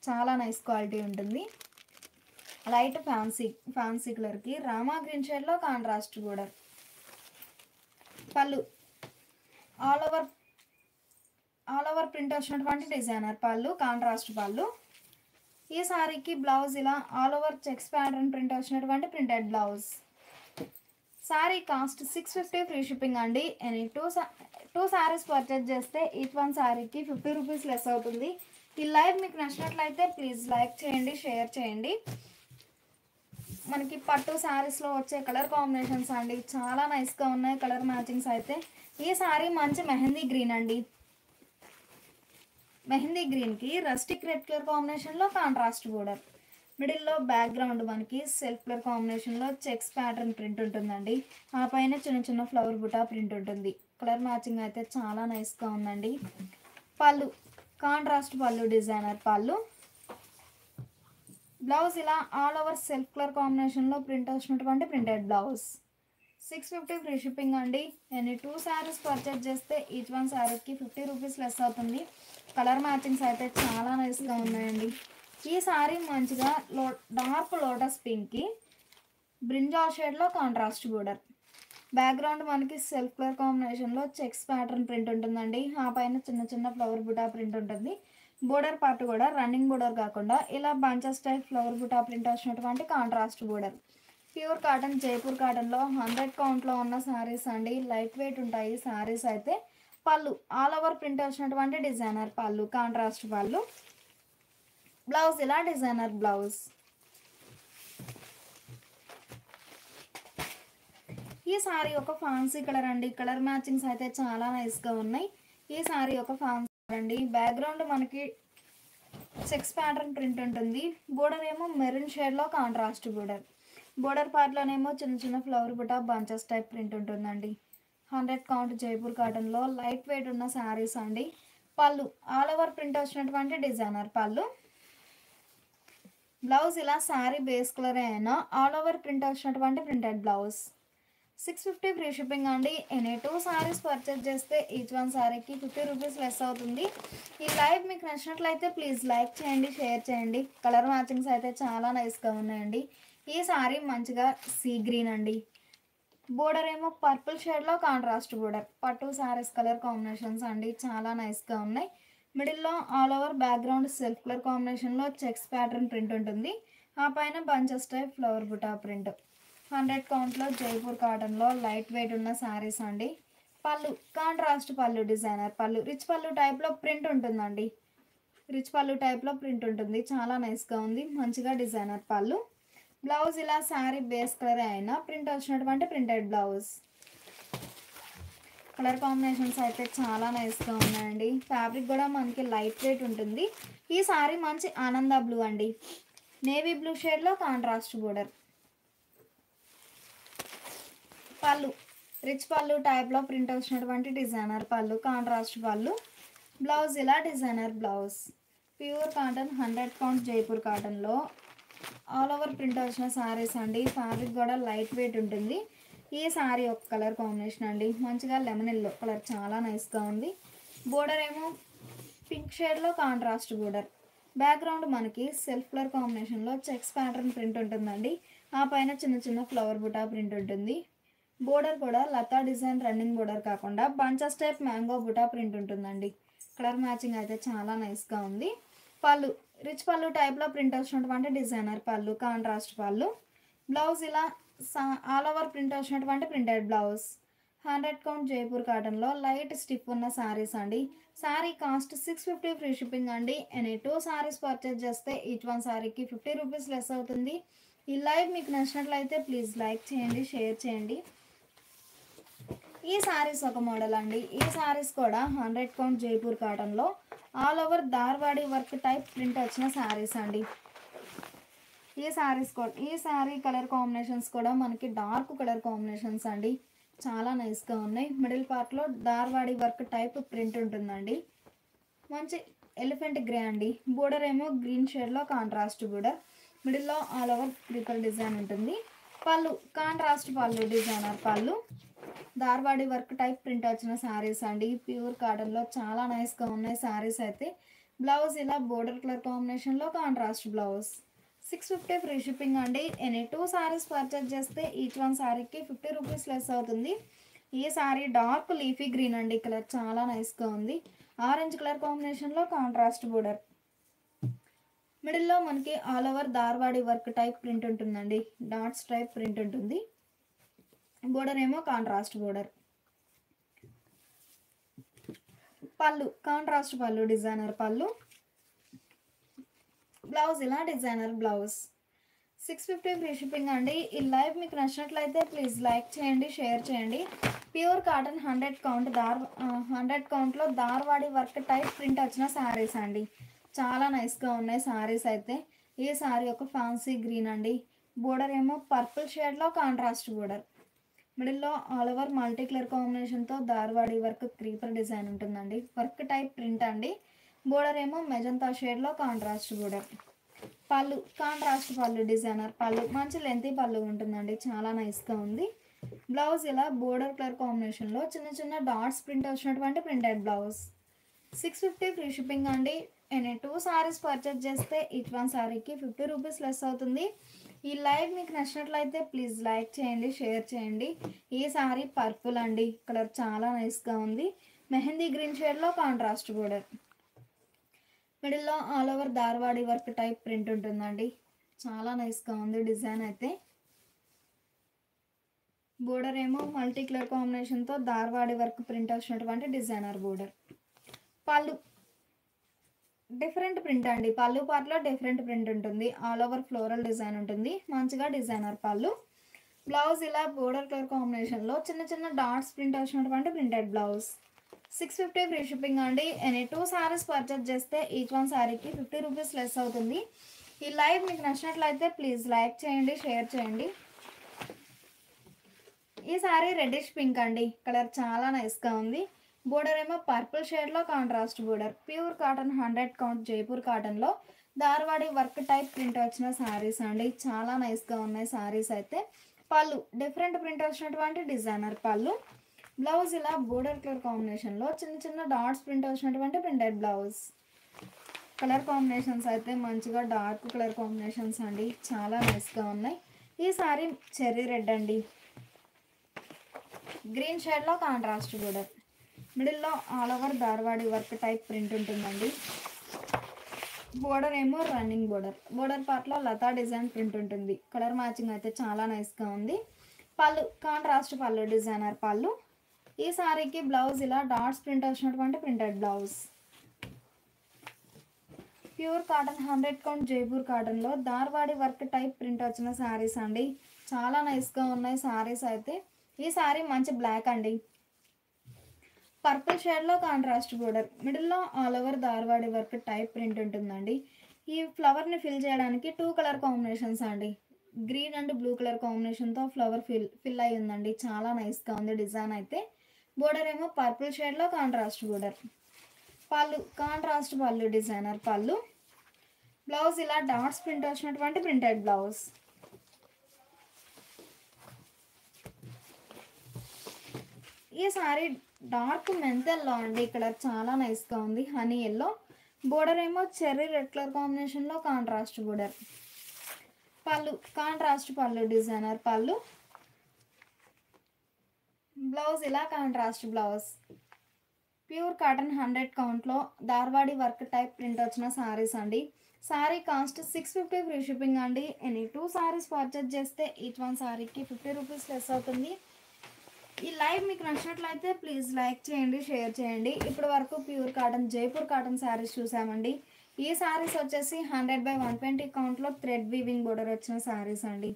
చాలా నైస్ క్వాలిటీ ఉంటుంది. లైట్ ఫ్యాన్సీ కలర్కి రామా గ్రీన్ షేడ్లో కాంట్రాస్ట్ బోర్డర్. పళ్ళు ఆల్ ఓవర్ ప్రింట్ వచ్చినటువంటి డిజైనర్ పళ్ళు, కాంట్రాస్ట్ పళ్ళు. ఈ శారీకి బ్లౌజ్ ఇలా all over checks pattern print వచ్చినటువంటి printed blouse. Sari cost 650 free shipping అండి. ఎనీ 2 శారీస్ పర్చేజ్ చేస్తే ఈచ్ వన్ శారీకి 50 రూపీస్ లెస్ అవుతుంది. ఈ లైవ్ మీకు నచ్చినట్లయితే ప్లీజ్ లైక్ చేయండి, షేర్ చేయండి. మనకి పట్టు శారీస్లో వచ్చే కలర్ కాంబినేషన్స్ అండి, చాలా నైస్గా ఉన్నాయి కలర్ మ్యాచింగ్స్ అయితే. ఈ శారీ మంచి మెహందీ గ్రీన్ అండి. మెహందీ గ్రీన్కి రస్టిక్ రెడ్ కలర్ కాంబినేషన్లో కాంట్రాస్ట్ బోర్డర్. మిడిల్లో బ్యాక్గ్రౌండ్ మనకి సెల్ఫ్ కలర్ కాంబినేషన్లో చెక్స్ ప్యాటర్న్ ప్రింట్ ఉంటుందండి. ఆ పైన చిన్న చిన్న ఫ్లవర్ బుటా ప్రింట్ ఉంటుంది. కలర్ మ్యాచింగ్ అయితే చాలా నైస్గా ఉందండి. పళ్ళు కాంట్రాస్ట్ పళ్ళు, డిజైనర్ పళ్ళు. బ్లౌజ్ ఇలా ఆల్ ఓవర్ సెల్ఫ్ కలర్ కాంబినేషన్లో ప్రింట్ వచ్చినటువంటి ప్రింటెడ్ బ్లౌజ్. 650 ఫ్రీ షిప్పింగ్ అండి. ఎన్ని 2 శారీస్ పర్చేజ్ చేస్తే ఈచ్ వన్ శారీకి 50 రూపీస్ లెస్ అవుతుంది. కలర్ మ్యాచింగ్స్ అయితే చాలా నైస్గా ఉన్నాయండి. ఈ శారీ మంచిగా డార్క్ లోటస్ పింక్కి బ్రింజాల్ షేడ్లో కాంట్రాస్ట్ బోర్డర్. బ్యాక్గ్రౌండ్ మనకి సెల్ఫ్ కలర్ కాంబినేషన్లో చెక్స్ ప్యాటర్న్ ప్రింట్ ఉంటుందండి. ఆ పైన చిన్న చిన్న ఫ్లవర్ బుటా ప్రింట్ ఉంటుంది. బోర్డర్ పార్ట్ కూడా రన్నింగ్ బోర్డర్ కాకుండా ఇలా బంచెస్ టైప్ ఫ్లవర్ బుటా ప్రింట్ వచ్చినటువంటి contrast border. Pure cotton, Jaipur కాటన్లో 100 కౌంట్లో ఉన్న శారీస్ అండి. లైట్ వెయిట్ ఉంటాయి శారీస్ అయితే. పళ్ళు ఆల్ ఓవర్ ప్రింట్ వచ్చినటువంటి డిజైనర్ పళ్ళు, కాంట్రాస్ట్ పళ్ళు. బ్లౌజ్ ఇలా డిజైనర్ బ్లౌజ్. ఈ సారీ ఒక ఫ్యాన్సీ కలర్ అండి. కలర్ మ్యాచింగ్స్ అయితే చాలా నైస్గా ఉన్నాయి. ఈ సారీ ఒక ఫ్యాన్సీ అండి. బ్యాక్గ్రౌండ్ మనకి చెక్స్ ప్యాటర్న్ ప్రింట్ ఉంటుంది. బోర్డర్ ఏమో మెరూన్ షేడ్లో కాంట్రాస్ట్ బోర్డర్. బోర్డర్ పార్ట్లోనేమో చిన్న చిన్న ఫ్లవర్ బుటా బంచెస్ టైప్ ప్రింట్ ఉంటుందండి. 100 కౌంట్ జైపూర్ కాటన్లో లైట్ వెయిట్ ఉన్న శారీస్ అండి. పళ్ళు ఆల్ ఓవర్ ప్రింట్ వచ్చినటువంటి డిజైనర్ పళ్ళు. బ్లౌజ్ ఇలా శారీ బేస్ కలర్ అయినా ఆల్ ఓవర్ ప్రింట్ వచ్చినటువంటి ప్రింటెడ్ బ్లౌజ్. 650 ఫ్రీ షిప్పింగ్ అండి. ఎనీ 2 శారీస్ పర్చేజ్ చేస్తే ఈచ్ వన్ శారీకి 50 రూపీస్ లెస్ అవుతుంది. ఈ లైవ్ మీకు నచ్చినట్లయితే ప్లీజ్ లైక్ చేయండి, షేర్ చేయండి. కలర్ మ్యాచింగ్స్ అయితే చాలా నైస్గా ఉన్నాయండి. ఈ శారీ మంచిగా సీ గ్రీన్ అండి. బోర్డర్ ఏమో పర్పుల్ షేడ్లో కాంట్రాస్ట్ బోర్డర్. పట్టు శారీస్ కలర్ కాంబినేషన్స్ అండి, చాలా నైస్గా ఉన్నాయి. మిడిల్లో all over background self colour కాంబినేషన్లో చెక్స్ ప్యాటర్న్ ప్రింట్ ఉంటుంది. ఆ పైన బంచెస్ టైప్ ఫ్లవర్ బుటా ప్రింట్. 100 కౌంట్లో జైపూర్ కాటన్లో లైట్ వెయిట్ ఉన్న శారీస్ అండి. పళ్ళు కాంట్రాస్ట్ పళ్ళు, డిజైనర్ పళ్ళు. రిచ్ పళ్ళు టైప్లో ప్రింట్ ఉంటుందండి. రిచ్ పళ్ళు టైప్లో ప్రింట్ ఉంటుంది. చాలా నైస్గా ఉంది. మంచిగా డిజైనర్ పళ్ళు. బ్లౌజ్ ఇలా శారీ బేస్ కలర్ అయినా ప్రింట్ వచ్చినటువంటి ప్రింటెడ్ బ్లౌజ్. కలర్ కాంబినేషన్స్ అయితే చాలా నైస్గా ఉన్నాయండి. ఫ్యాబ్రిక్ కూడా మనకి లైట్ వెయిట్ ఉంటుంది. ఈ శారీ మంచి ఆనంద బ్లూ అండి. నేవీ బ్లూ షేడ్లో కాంట్రాస్ట్ బోర్డర్. పళ్ళు రిచ్ పళ్ళు టైప్లో ప్రింట్ వచ్చినటువంటి డిజైనర్ పళ్ళు, కాంట్రాస్ట్ పళ్ళు. బ్లౌజ్ ఇలా designer blouse. Pure cotton 100 count Jaipur కాటన్లో ఆల్ ఓవర్ ప్రింట్ వచ్చిన శారీస్ అండి. ఫ్యాబ్రిక్ కూడా లైట్ వెయిట్ ఉంటుంది. ఈ శారీ ఒక కలర్ కాంబినేషన్ అండి. మంచిగా లెమన్ ఎల్లో కలర్ చాలా నైస్గా ఉంది. బోర్డర్ ఏమో పింక్ షేడ్లో కాంట్రాస్ట్ బోర్డర్. బ్యాక్గ్రౌండ్ మనకి సెల్ఫ్ కలర్ కాంబినేషన్లో చెక్స్ ప్యాటర్న్ ప్రింట్ ఉంటుందండి. ఆ పైన చిన్న చిన్న ఫ్లవర్ బుటా ప్రింట్ ఉంటుంది. బోర్డర్ కూడా లతా డిజైన్ రన్నింగ్ బోర్డర్ కాకుండా బంచెస్ టైప్ మ్యాంగో బుటా ప్రింట్ ఉంటుందండి. కలర్ మ్యాచింగ్ అయితే చాలా నైస్గా ఉంది. పళ్ళు రిచ్ పళ్ళు టైప్లో ప్రింట్ వచ్చినటువంటి డిజైనర్ పళ్ళు, కాంట్రాస్ట్ పళ్ళు. బ్లౌజ్ ఇలా ఆల్ ఓవర్ ప్రింట్ వచ్చినటువంటి ప్రింటెడ్ బ్లౌజ్. 100 కౌంట్ జైపూర్ కాటన్లో లైట్ స్టిఫ్ ఉన్న శారీస్ అండి. శారీ కాస్ట్ 650 ఫ్రీ షిప్పింగ్ అండి. ఎనీ 2 శారీస్ పర్చేజ్ చేస్తే ఈచ్ వన్ శారీకి 50 రూపీస్ లెస్ అవుతుంది. ఈ లైవ్ మీకు నచ్చినట్లయితే ప్లీజ్ లైక్ చేయండి, షేర్ చేయండి. ఈ శారీస్ ఒక మోడల్ అండి. ఈ శారీస్ కూడా 100 కౌంట్ జైపూర్ కాటన్లో ఆల్ ఓవర్ దార్వాడి వర్క్ టైప్ ప్రింట్ వచ్చిన శారీస్ అండి. ఈ శారీస్ కూడా ఈ శారీ కలర్ కాంబినేషన్స్ కూడా మనకి డార్క్ కలర్ కాంబినేషన్స్ అండి. చాలా నైస్గా ఉన్నాయి. మిడిల్ పార్ట్లో దార్వాడి వర్క్ టైప్ ప్రింట్ ఉంటుందండి. మంచి ఎలిఫెంట్ గ్రే అండి. బోర్డర్ ఏమో గ్రీన్ షేడ్లో కాంట్రాస్ట్ బోర్డర్. మిడిల్లో ఆల్ ఓవర్ క్రీపర్ డిజైన్ ఉంటుంది. పళ్ళు కాంట్రాస్ట్ పళ్ళు, డిజైనర్ పళ్ళు. దార్వాడి వర్క్ టైప్ ప్రింట్ వచ్చిన శారీస్ అండి. ప్యూర్ కాటన్లో చాలా నైస్గా ఉన్నాయి శారీస్ అయితే. బ్లౌజ్ ఇలా బోర్డర్ కలర్ కాంబినేషన్లో కాంట్రాస్ట్ బ్లౌజ్. 650 ఫ్రీ షిప్పింగ్ అండి. ఎనీ 2 శారీస్ పర్చేజ్ చేస్తే ఈచ్ వన్ శారీకి 50 రూపీస్ లెస్ అవుతుంది. ఈ శారీ డార్క్ లీఫీ గ్రీన్ అండి. కలర్ చాలా నైస్గా ఉంది. ఆరెంజ్ కలర్ కాంబినేషన్లో కాంట్రాస్ట్ బోర్డర్. మిడిల్లో మనకి ఆల్ ఓవర్ దార్వాడి వర్క్ టైప్ ప్రింట్ ఉంటుందండి. డాట్స్ టైప్ ప్రింట్ ఉంటుంది. బోర్డర్ ఏమో కాంట్రాస్ట్ బోర్డర్. పళ్ళు కాంట్రాస్ట్ పళ్ళు, డిజైనర్ పళ్ళు. బ్లౌజ్ ఇలా డిజైనర్ బ్లౌజ్. 650 ఫ్రీ షిప్పింగ్ అండి. ఈ లైవ్ మీకు నచ్చినట్లయితే ప్లీజ్ లైక్ చేయండి, షేర్ చేయండి. ప్యూర్ కాటన్ 100 కౌంట్లో దార్వాడి వర్క్ టైప్ ప్రింట్ వచ్చిన శారీస్ అండి. చాలా నైస్గా ఉన్నాయి శారీస్ అయితే. ఈ శారీ ఒక ఫ్యాన్సీ గ్రీన్ అండి. బోర్డర్ ఏమో పర్పుల్ షేడ్లో కాంట్రాస్ట్ బోర్డర్. మిడిల్లో ఆల్ ఓవర్ మల్టీ కలర్ కాంబినేషన్తో దార్వాడి వర్క్ క్రీపర్ డిజైన్ ఉంటుందండి. వర్క్ టైప్ ప్రింట్ అండి. బోర్డర్ ఏమో మెజంతా షేడ్లో కాంట్రాస్ట్ బోర్డర్. పళ్ళు కాంట్రాస్ట్ పళ్ళు, డిజైనర్ పళ్ళు, మంచి లెంతీ పళ్ళు ఉంటుందండి. చాలా నైస్గా ఉంది. బ్లౌజ్ ఇలా బోర్డర్ కలర్ కాంబినేషన్లో చిన్న చిన్న డాట్స్ ప్రింట్ వచ్చినటువంటి ప్రింటెడ్ బ్లౌజ్. 650 ఫ్రీ షిప్పింగ్ అండి. ఎనీ 2 సారీస్ పర్చేజ్ చేస్తే ఈచ్ వన్ సారీకి 50 రూపీస్ లెస్ అవుతుంది. ఈ లైవ్ మీకు నచ్చినట్లయితే ప్లీజ్ లైక్ చేయండి, షేర్ చేయండి. ఈ సారీ పర్పుల్ అండి. కలర్ చాలా నైస్గా ఉంది. మెహందీ గ్రీన్ షేడ్లో కాంట్రాస్ట్ బోర్డర్. మిడిల్లో ఆల్ ఓవర్ దార్వాడి వర్క్ టైప్ ప్రింట్ ఉంటుందండి. చాలా నైస్గా ఉంది డిజైన్ అయితే. బోర్డర్ ఏమో మల్టీ కలర్ కాంబినేషన్తో దార్వాడి వర్క్ ప్రింట్ వచ్చినటువంటి డిజైనర్ బోర్డర్. పళ్ళు డిఫరెంట్ ప్రింట్ అండి. పళ్ళు పార్ట్లో డిఫరెంట్ ప్రింట్ ఉంటుంది. ఆల్ ఓవర్ ఫ్లోరల్ డిజైన్ ఉంటుంది. మంచిగా డిజైనర్ పళ్ళు. బ్లౌజ్ ఇలా బోర్డర్ కలర్ కాంబినేషన్లో చిన్న చిన్న డాట్స్ ప్రింట్ వచ్చినటువంటి ప్రింటెడ్ బ్లౌజ్. 650 ఫ్రీ షిప్పింగ్ అండి. ఎనీ 2 సారీస్ పర్చేజ్ చేస్తే ఈచ్ వన్ సారీకి 50 రూపీస్ లెస్ అవుతుంది. ఈ లైవ్ మీకు నచ్చినట్లయితే ప్లీజ్ లైక్ చేయండి, షేర్ చేయండి. ఈ సారీ రెడ్డిష్ పింక్ అండి. కలర్ చాలా నైస్గా ఉంది. బోర్డర్ ఏమో పర్పుల్ షేడ్లో contrast border. Pure cotton 100 count Jaipur కాటన్లో దార్వాడి వర్క్ టైప్ ప్రింట్ వచ్చిన శారీస్ అండి. చాలా నైస్గా ఉన్నాయి శారీస్ అయితే. పళ్ళు డిఫరెంట్ ప్రింట్ వచ్చినటువంటి డిజైనర్ పళ్ళు. బ్లౌజ్ ఇలా బోర్డర్ కలర్ కాంబినేషన్లో చిన్న చిన్న డాట్స్ ప్రింట్ వచ్చినటువంటి ప్రింటెడ్ బ్లౌజ్. కలర్ కాంబినేషన్స్ అయితే మంచిగా డార్క్ కలర్ కాంబినేషన్స్ అండి. చాలా నైస్గా ఉన్నాయి. ఈ సారీ చెర్రీ రెడ్ అండి. గ్రీన్ షేడ్లో కాంట్రాస్ట్ బోర్డర్. మిడిల్లో ఆల్ ఓవర్ దార్వాడి వర్క్ టైప్ ప్రింట్ ఉంటుందండి. బోర్డర్ ఏమో రన్నింగ్ బోర్డర్. బోర్డర్ పార్ట్లో లతా డిజైన్ ప్రింట్ ఉంటుంది. కలర్ మ్యాచింగ్ అయితే చాలా నైస్గా ఉంది. పళ్ళు కాంట్రాస్ట్ పళ్ళు, డిజైనర్ పళ్ళు. ఈ సారీకి బ్లౌజ్ ఇలా డాట్స్ ప్రింట్ వచ్చినటువంటి printed blouse. Pure cotton 100 count Jaipur కాటన్లో దార్వాడి వర్క్ టైప్ ప్రింట్ వచ్చిన శారీస్ అండి. చాలా నైస్గా ఉన్నాయి శారీస్ అయితే. ఈ సారీ మంచి బ్లాక్ అండి. పర్పుల్ షేడ్లో కాంట్రాస్ట్ బోర్డర్. మిడిల్లో ఆల్ ఓవర్ దార్వాడి వర్క్ టైప్ ప్రింట్ ఉంటుందండి. ఈ ఫ్లవర్ని ఫిల్ చేయడానికి 2 కలర్ కాంబినేషన్స్ అండి. గ్రీన్ అండ్ బ్లూ కలర్ కాంబినేషన్తో ఫ్లవర్ ఫిల్ అయి ఉందండి. చాలా నైస్గా ఉంది డిజైన్ అయితే. బోర్డర్ ఏమో పర్పుల్ షేడ్లో కాంట్రాస్ట్ బోర్డర్. పళ్ళు కాంట్రాస్ట్ పళ్ళు, డిజైనర్ పళ్ళు. బ్లౌజ్ ఇలా డాట్స్ ప్రింట్ వచ్చినటువంటి ప్రింటెడ్ బ్లౌజ్. ఈ సారీ డార్క్ మెంతెల్లో అండి. కలర్ చాలా నైస్గా ఉంది. Honey yellow. బోర్డర్ ఏమో చెర్రీ రెడ్ కలర్ కాంబినేషన్లో కాంట్రాస్ట్ బోర్డర్. పళ్ళు కాంట్రాస్ట్ పళ్ళు, డిజైనర్ పళ్ళు. బ్లౌజ్ ఇలా కాంట్రాస్ట్ బ్లౌజ్. ప్యూర్ కాటన్ 100 కౌంట్లో దార్వాడి వర్క్ టైప్ ప్రింట్ వచ్చిన శారీస్ అండి. శారీ కాస్ట్ 650 ఫ్రీ షిప్పింగ్ అండి. ఎనీ 2 సారీస్ పర్చేజ్ చేస్తే ఈచ్ వన్ సారీకి 50 రూపీస్ లెస్ అవుతుంది. ఈ లైవ్ మీకు నచ్చినట్లయితే ప్లీజ్ లైక్ చేయండి, షేర్ చేయండి. ఇప్పటి వరకు pure cotton Jaipur cotton saris చూసామండి. ఈ శారీస్ వచ్చేసి 100/120 కౌంట్లో థ్రెడ్ వీవింగ్ బోర్డర్ వచ్చిన శారీస్ అండి.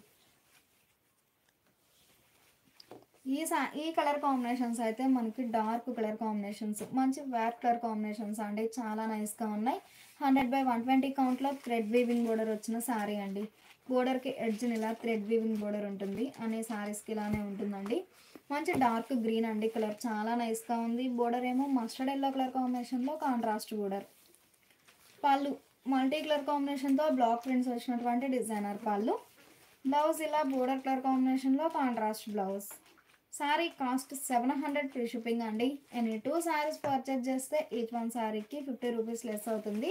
ఈ కలర్ కాంబినేషన్స్ అయితే మనకి డార్క్ కలర్ కాంబినేషన్స్, మంచి వ్యాట్ కలర్ కాంబినేషన్స్ అండి. చాలా నైస్గా ఉన్నాయి. 100/120 కౌంట్లో థ్రెడ్ వీవింగ్ బోర్డర్ వచ్చిన శారీ అండి. బోర్డర్కి ఎడ్జ్ని ఇలా థ్రెడ్ వీవింగ్ బోర్డర్ ఉంటుంది. అనే శారీస్కి ఇలానే ఉంటుందండి. మంచి డార్క్ గ్రీన్ అండి. కలర్ చాలా నైస్గా ఉంది. బోర్డర్ ఏమో మస్టర్డ్ ఎల్లో కలర్ కాంబినేషన్లో కాంట్రాస్ట్ బోర్డర్. పళ్ళు మల్టీ కలర్ కాంబినేషన్తో బ్లాక్ ప్రింట్స్ వచ్చినటువంటి డిజైనర్ పళ్ళు. బ్లౌజ్ ఇలా బోర్డర్ కలర్ కాంబినేషన్లో contrast blouse. Sari cost 700 free shipping అండి. ఎనీ 2 సారీస్ పర్చేజ్ చేస్తే ఈచ్ వన్ శారీకి 50 రూపీస్ లెస్ అవుతుంది.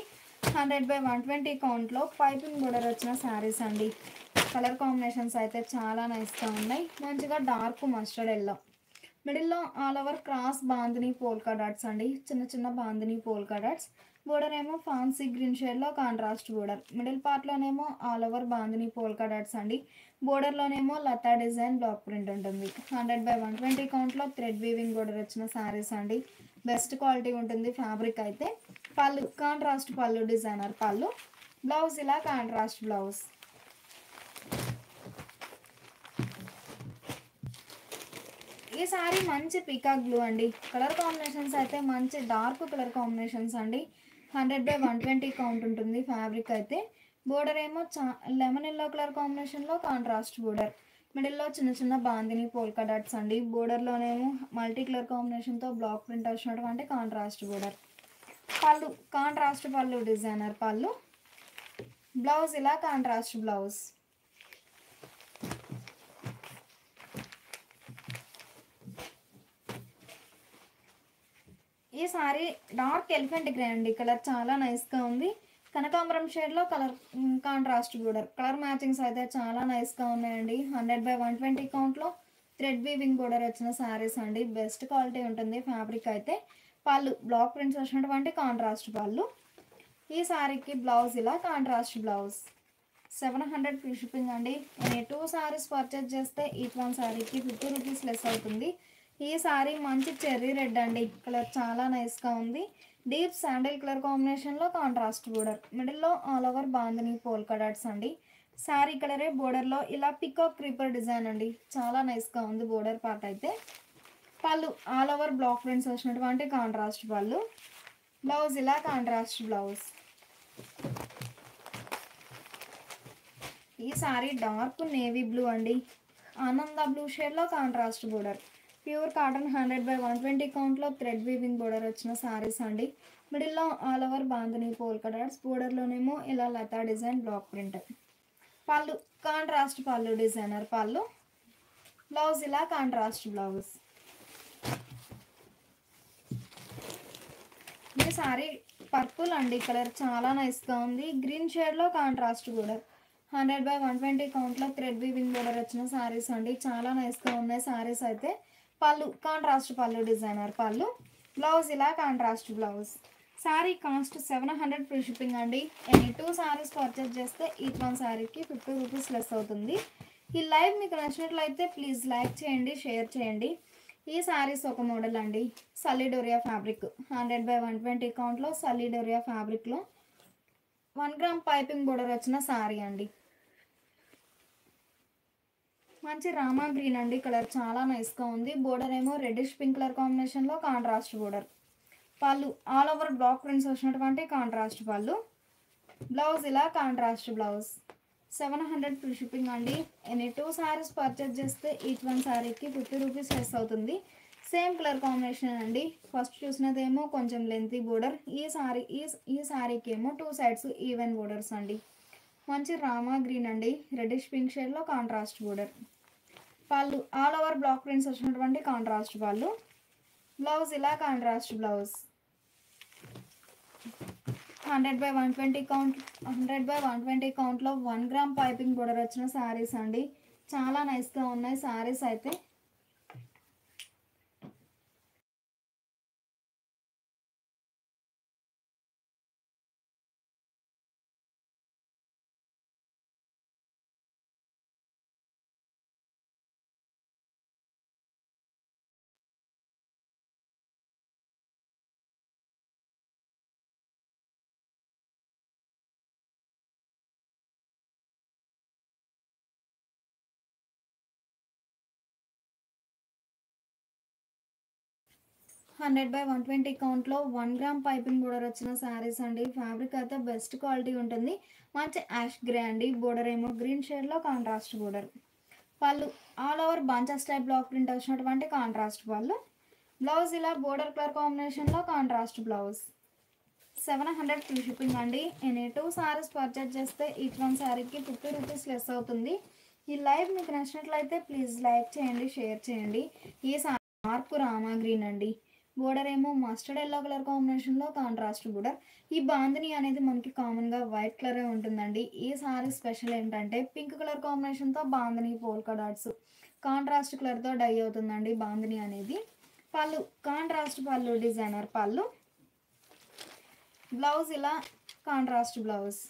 100/120 కౌంట్లో పైపింగ్ బోర్డర్ వచ్చిన శారీస్ అండి. కలర్ కాంబినేషన్స్ అయితే చాలా నైస్గా ఉన్నాయి. మంచిగా డార్క్ మస్టర్డ్ ఎల్లో. మిడిల్లో all over cross bandhani polka dots అండి. చిన్న చిన్న బాందిని పోల్కా డాట్స్. బోర్డర్ ఏమో ఫాన్సీ గ్రీన్ షేడ్లో కాంట్రాస్ట్ బోర్డర్. మిడిల్ పార్ట్లోనేమో all over bandhani polka dots అండి. బోర్డర్లోనేమో లతా డిజైన్ బ్లాక్ ప్రింట్ ఉంటుంది. 100/120 కౌంట్లో థ్రెడ్ వీవింగ్ బోర్డర్ వచ్చిన శారీస్ అండి. బెస్ట్ క్వాలిటీ ఉంటుంది ఫ్యాబ్రిక్ అయితే. పళ్ళు కాంట్రాస్ట్ పళ్ళు, డిజైనర్ పళ్ళు. బ్లౌజ్ ఇలా కాంట్రాస్ట్ బ్లౌజ్. ఈ సారీ మంచి పీకాక్ బ్లూ అండి. కలర్ కాంబినేషన్స్ అయితే మంచి డార్క్ కలర్ కాంబినేషన్స్ అండి. 100/120 కౌంట్ ఉంటుంది ఫ్యాబ్రిక్ అయితే. బోర్డర్ ఏమో లెమన్ ఎల్లో కలర్ కాంబినేషన్లో కాంట్రాస్ట్ బోర్డర్. మిడిల్లో చిన్న చిన్న బాందిని పోల్కా డాట్స్ అండి. బోర్డర్లోనేమో మల్టీ కలర్ కాంబినేషన్తో బ్లాక్ ప్రింట్ వచ్చినటువంటి కాంట్రాస్ట్ బోర్డర్. పళ్ళు కాంట్రాస్ట్ పళ్ళు, డిజైనర్ పళ్ళు. బ్లౌజ్ ఇలా కాంట్రాస్ట్ బ్లౌజ్. ఈ సారీ డార్క్ ఎలిఫెంట్ గ్రే అండి. కలర్ చాలా నైస్గా ఉంది. కనకాంబరం షేడ్లో colour contrast border. Colour matchings అయితే చాలా నైస్గా ఉన్నాయండి. 100/120 కౌంట్లో థ్రెడ్ వీవింగ్ బోర్డర్ వచ్చిన శారీస్ అండి. బెస్ట్ క్వాలిటీ ఉంటుంది ఫ్యాబ్రిక్ అయితే. పళ్ళు బ్లాక్ ప్రింట్స్ వచ్చినటువంటి కాంట్రాస్ట్ పళ్ళు. ఈ సారీకి బ్లౌజ్ ఇలా కాంట్రాస్ట్ బ్లౌజ్. 700 ఫ్రీ షిప్పింగ్ అండి. 2 సారీస్ పర్చేజ్ చేస్తే ఈచ్ వన్ సారీకి 50 రూపీస్ లెస్ అవుతుంది. ఈ సారీ మంచి చెర్రీ రెడ్ అండి. కలర్ చాలా నైస్గా ఉంది. డీప్ శాండిల్ కలర్ కాంబినేషన్లో కాంట్రాస్ట్ బోర్డర్. మిడిల్లో all over bandhani polka dots అండి. శారీ కలరే బోర్డర్లో ఇలా పికాక్ క్రీపర్ డిజైన్ అండి. చాలా నైస్గా ఉంది బోర్డర్ పార్ట్ అయితే. పళ్ళు ఆల్ ఓవర్ బ్లాక్ ప్రింట్స్ వచ్చినటువంటి కాంట్రాస్ట్ పళ్ళు. బ్లౌజ్ ఇలా కాంట్రాస్ట్ బ్లౌజ్. ఈ సారీ డార్క్ నేవీ బ్లూ అండి. ఆనంద బ్లూ షేడ్లో కాంట్రాస్ట్ బోర్డర్. ప్యూర్ కాటన్ 100/120 కౌంట్లో థ్రెడ్ వీవింగ్ బోర్డర్ వచ్చిన సారీస్ అండి. మిడిల్లో all over bandhani polka dots. బోర్డర్లోనేమో ఇలా లతా డిజైన్ బ్లాక్ ప్రింట్. పళ్ళు కాంట్రాస్ట్ పళ్ళు, డిజైనర్ పళ్ళు. బ్లౌజ్ ఇలా కాంట్రాస్ట్ బ్లౌజ్. ఈ సారీ పర్పుల్ అండి. కలర్ చాలా నైస్గా ఉంది. గ్రీన్ షేడ్లో కాంట్రాస్ట్ బోర్డర్. 100/120 కౌంట్లో థ్రెడ్ వీవింగ్ బోర్డర్ వచ్చిన సారీస్ అండి. చాలా నైస్గా ఉన్నాయి సారీస్ అయితే. పళ్ళు కాంట్రాస్ట్ పళ్ళు, డిజైనర్ పళ్ళు. బ్లౌజ్ ఇలా contrast blouse. Sorry cost 700 free shipping అండి. 2 సారీస్ పర్చేజ్ చేస్తే ఈచ్ వన్ సారీకి 50 రూపీస్ లెస్ అవుతుంది. ఈ లైవ్ మీకు నచ్చినట్లయితే ప్లీజ్ లైక్ చేయండి, షేర్ చేయండి. ఈ సారీస్ ఒక మోడల్ అండి. సల్లిడోరియా ఫ్యాబ్రిక్ 100/120 కౌంట్లో సల్లిడోరియా ఫ్యాబ్రిక్లో 1 గ్రామ్ పైపింగ్ బోర్డర్ వచ్చిన సారీ అండి. మంచి రామా గ్రీన్ అండి. కలర్ చాలా నైస్గా ఉంది. బోర్డర్ ఏమో రెడ్డిష్ పింక్ కలర్ కాంబినేషన్లో కాంట్రాస్ట్ బోర్డర్. పళ్ళు ఆల్ ఓవర్ బ్లాక్ ప్రింట్స్ వచ్చినటువంటి కాంట్రాస్ట్ పళ్ళు. బ్లౌజ్ ఇలా కాంట్రాస్ట్ బ్లౌజ్. 700 ఫ్రీ షిప్పింగ్ అండి. 2 సారీస్ పర్చేజ్ చేస్తే ఈచ్ వన్ సారీకి 50 రూపీస్ లెస్ అవుతుంది. సేమ్ కలర్ కాంబినేషన్ అండి. ఫస్ట్ చూసినదేమో కొంచెం లెంతీ బోర్డర్. ఈ సారీకి ఏమో 2 సైడ్స్ ఈవెన్ బోర్డర్స్ అండి. మంచి రామా గ్రీన్ అండి. రెడ్డిష్ పింక్ షేడ్లో కాంట్రాస్ట్ బోర్డర్. పళ్ళు ఆల్ ఓవర్ బ్లాక్ ప్రింట్స్ వచ్చినటువంటి కాంట్రాస్ట్ పళ్ళు. బ్లౌజ్ ఇలా కాంట్రాస్ట్ బ్లౌజ్. 100/120 కౌంట్లో 1 గ్రామ్ పైపింగ్ బోర్డర్ వచ్చిన శారీస్ అండి. చాలా నైస్గా ఉన్నాయి శారీస్ అయితే. హండ్రెడ్ బై 120 కౌంట్లో 1 గ్రామ్ పైపింగ్ బోర్డర్ వచ్చిన శారీస్ అండి. ఫ్యాబ్రిక్ అయితే బెస్ట్ క్వాలిటీ ఉంటుంది. మంచి యాష్ గ్రే అండి. బోర్డర్ ఏమో గ్రీన్ షేడ్లో కాంట్రాస్ట్ బోర్డర్. పళ్ళు all over bunches type block print వచ్చినటువంటి కాంట్రాస్ట్ పళ్ళు. బ్లౌజ్ ఇలా బోర్డర్ కలర్ కాంబినేషన్లో కాంట్రాస్ట్ బ్లౌజ్. 700 ఫ్రీ షిప్పింగ్ అండి. 2 సారీస్ పర్చేజ్ చేస్తే ఈచ్ వన్ సారీకి 50 రూపీస్ లెస్ అవుతుంది. ఈ లైవ్ మీకు నచ్చినట్లయితే ప్లీజ్ లైక్ చేయండి, షేర్ చేయండి. ఈ డార్క్ రామా గ్రీన్ అండి. బోర్డర్ ఏమో మస్టర్డ్ ఎల్లో కలర్ కాంబినేషన్లో కాంట్రాస్ట్ బోర్డర్. ఈ బాందిని అనేది మనకి కామన్గా వైట్ కలరే ఉంటుందండి. ఈ సారీ స్పెషల్ ఏంటంటే పింక్ కలర్ కాంబినేషన్తో బాందిని పోల్కా డాట్స్ కాంట్రాస్ట్ కలర్తో డై అవుతుందండి బాందిని అనేది. పళ్ళు కాంట్రాస్ట్ పళ్ళు, డిజైనర్ పళ్ళు. బ్లౌజ్ ఇలా కాంట్రాస్ట్ బ్లౌజ్.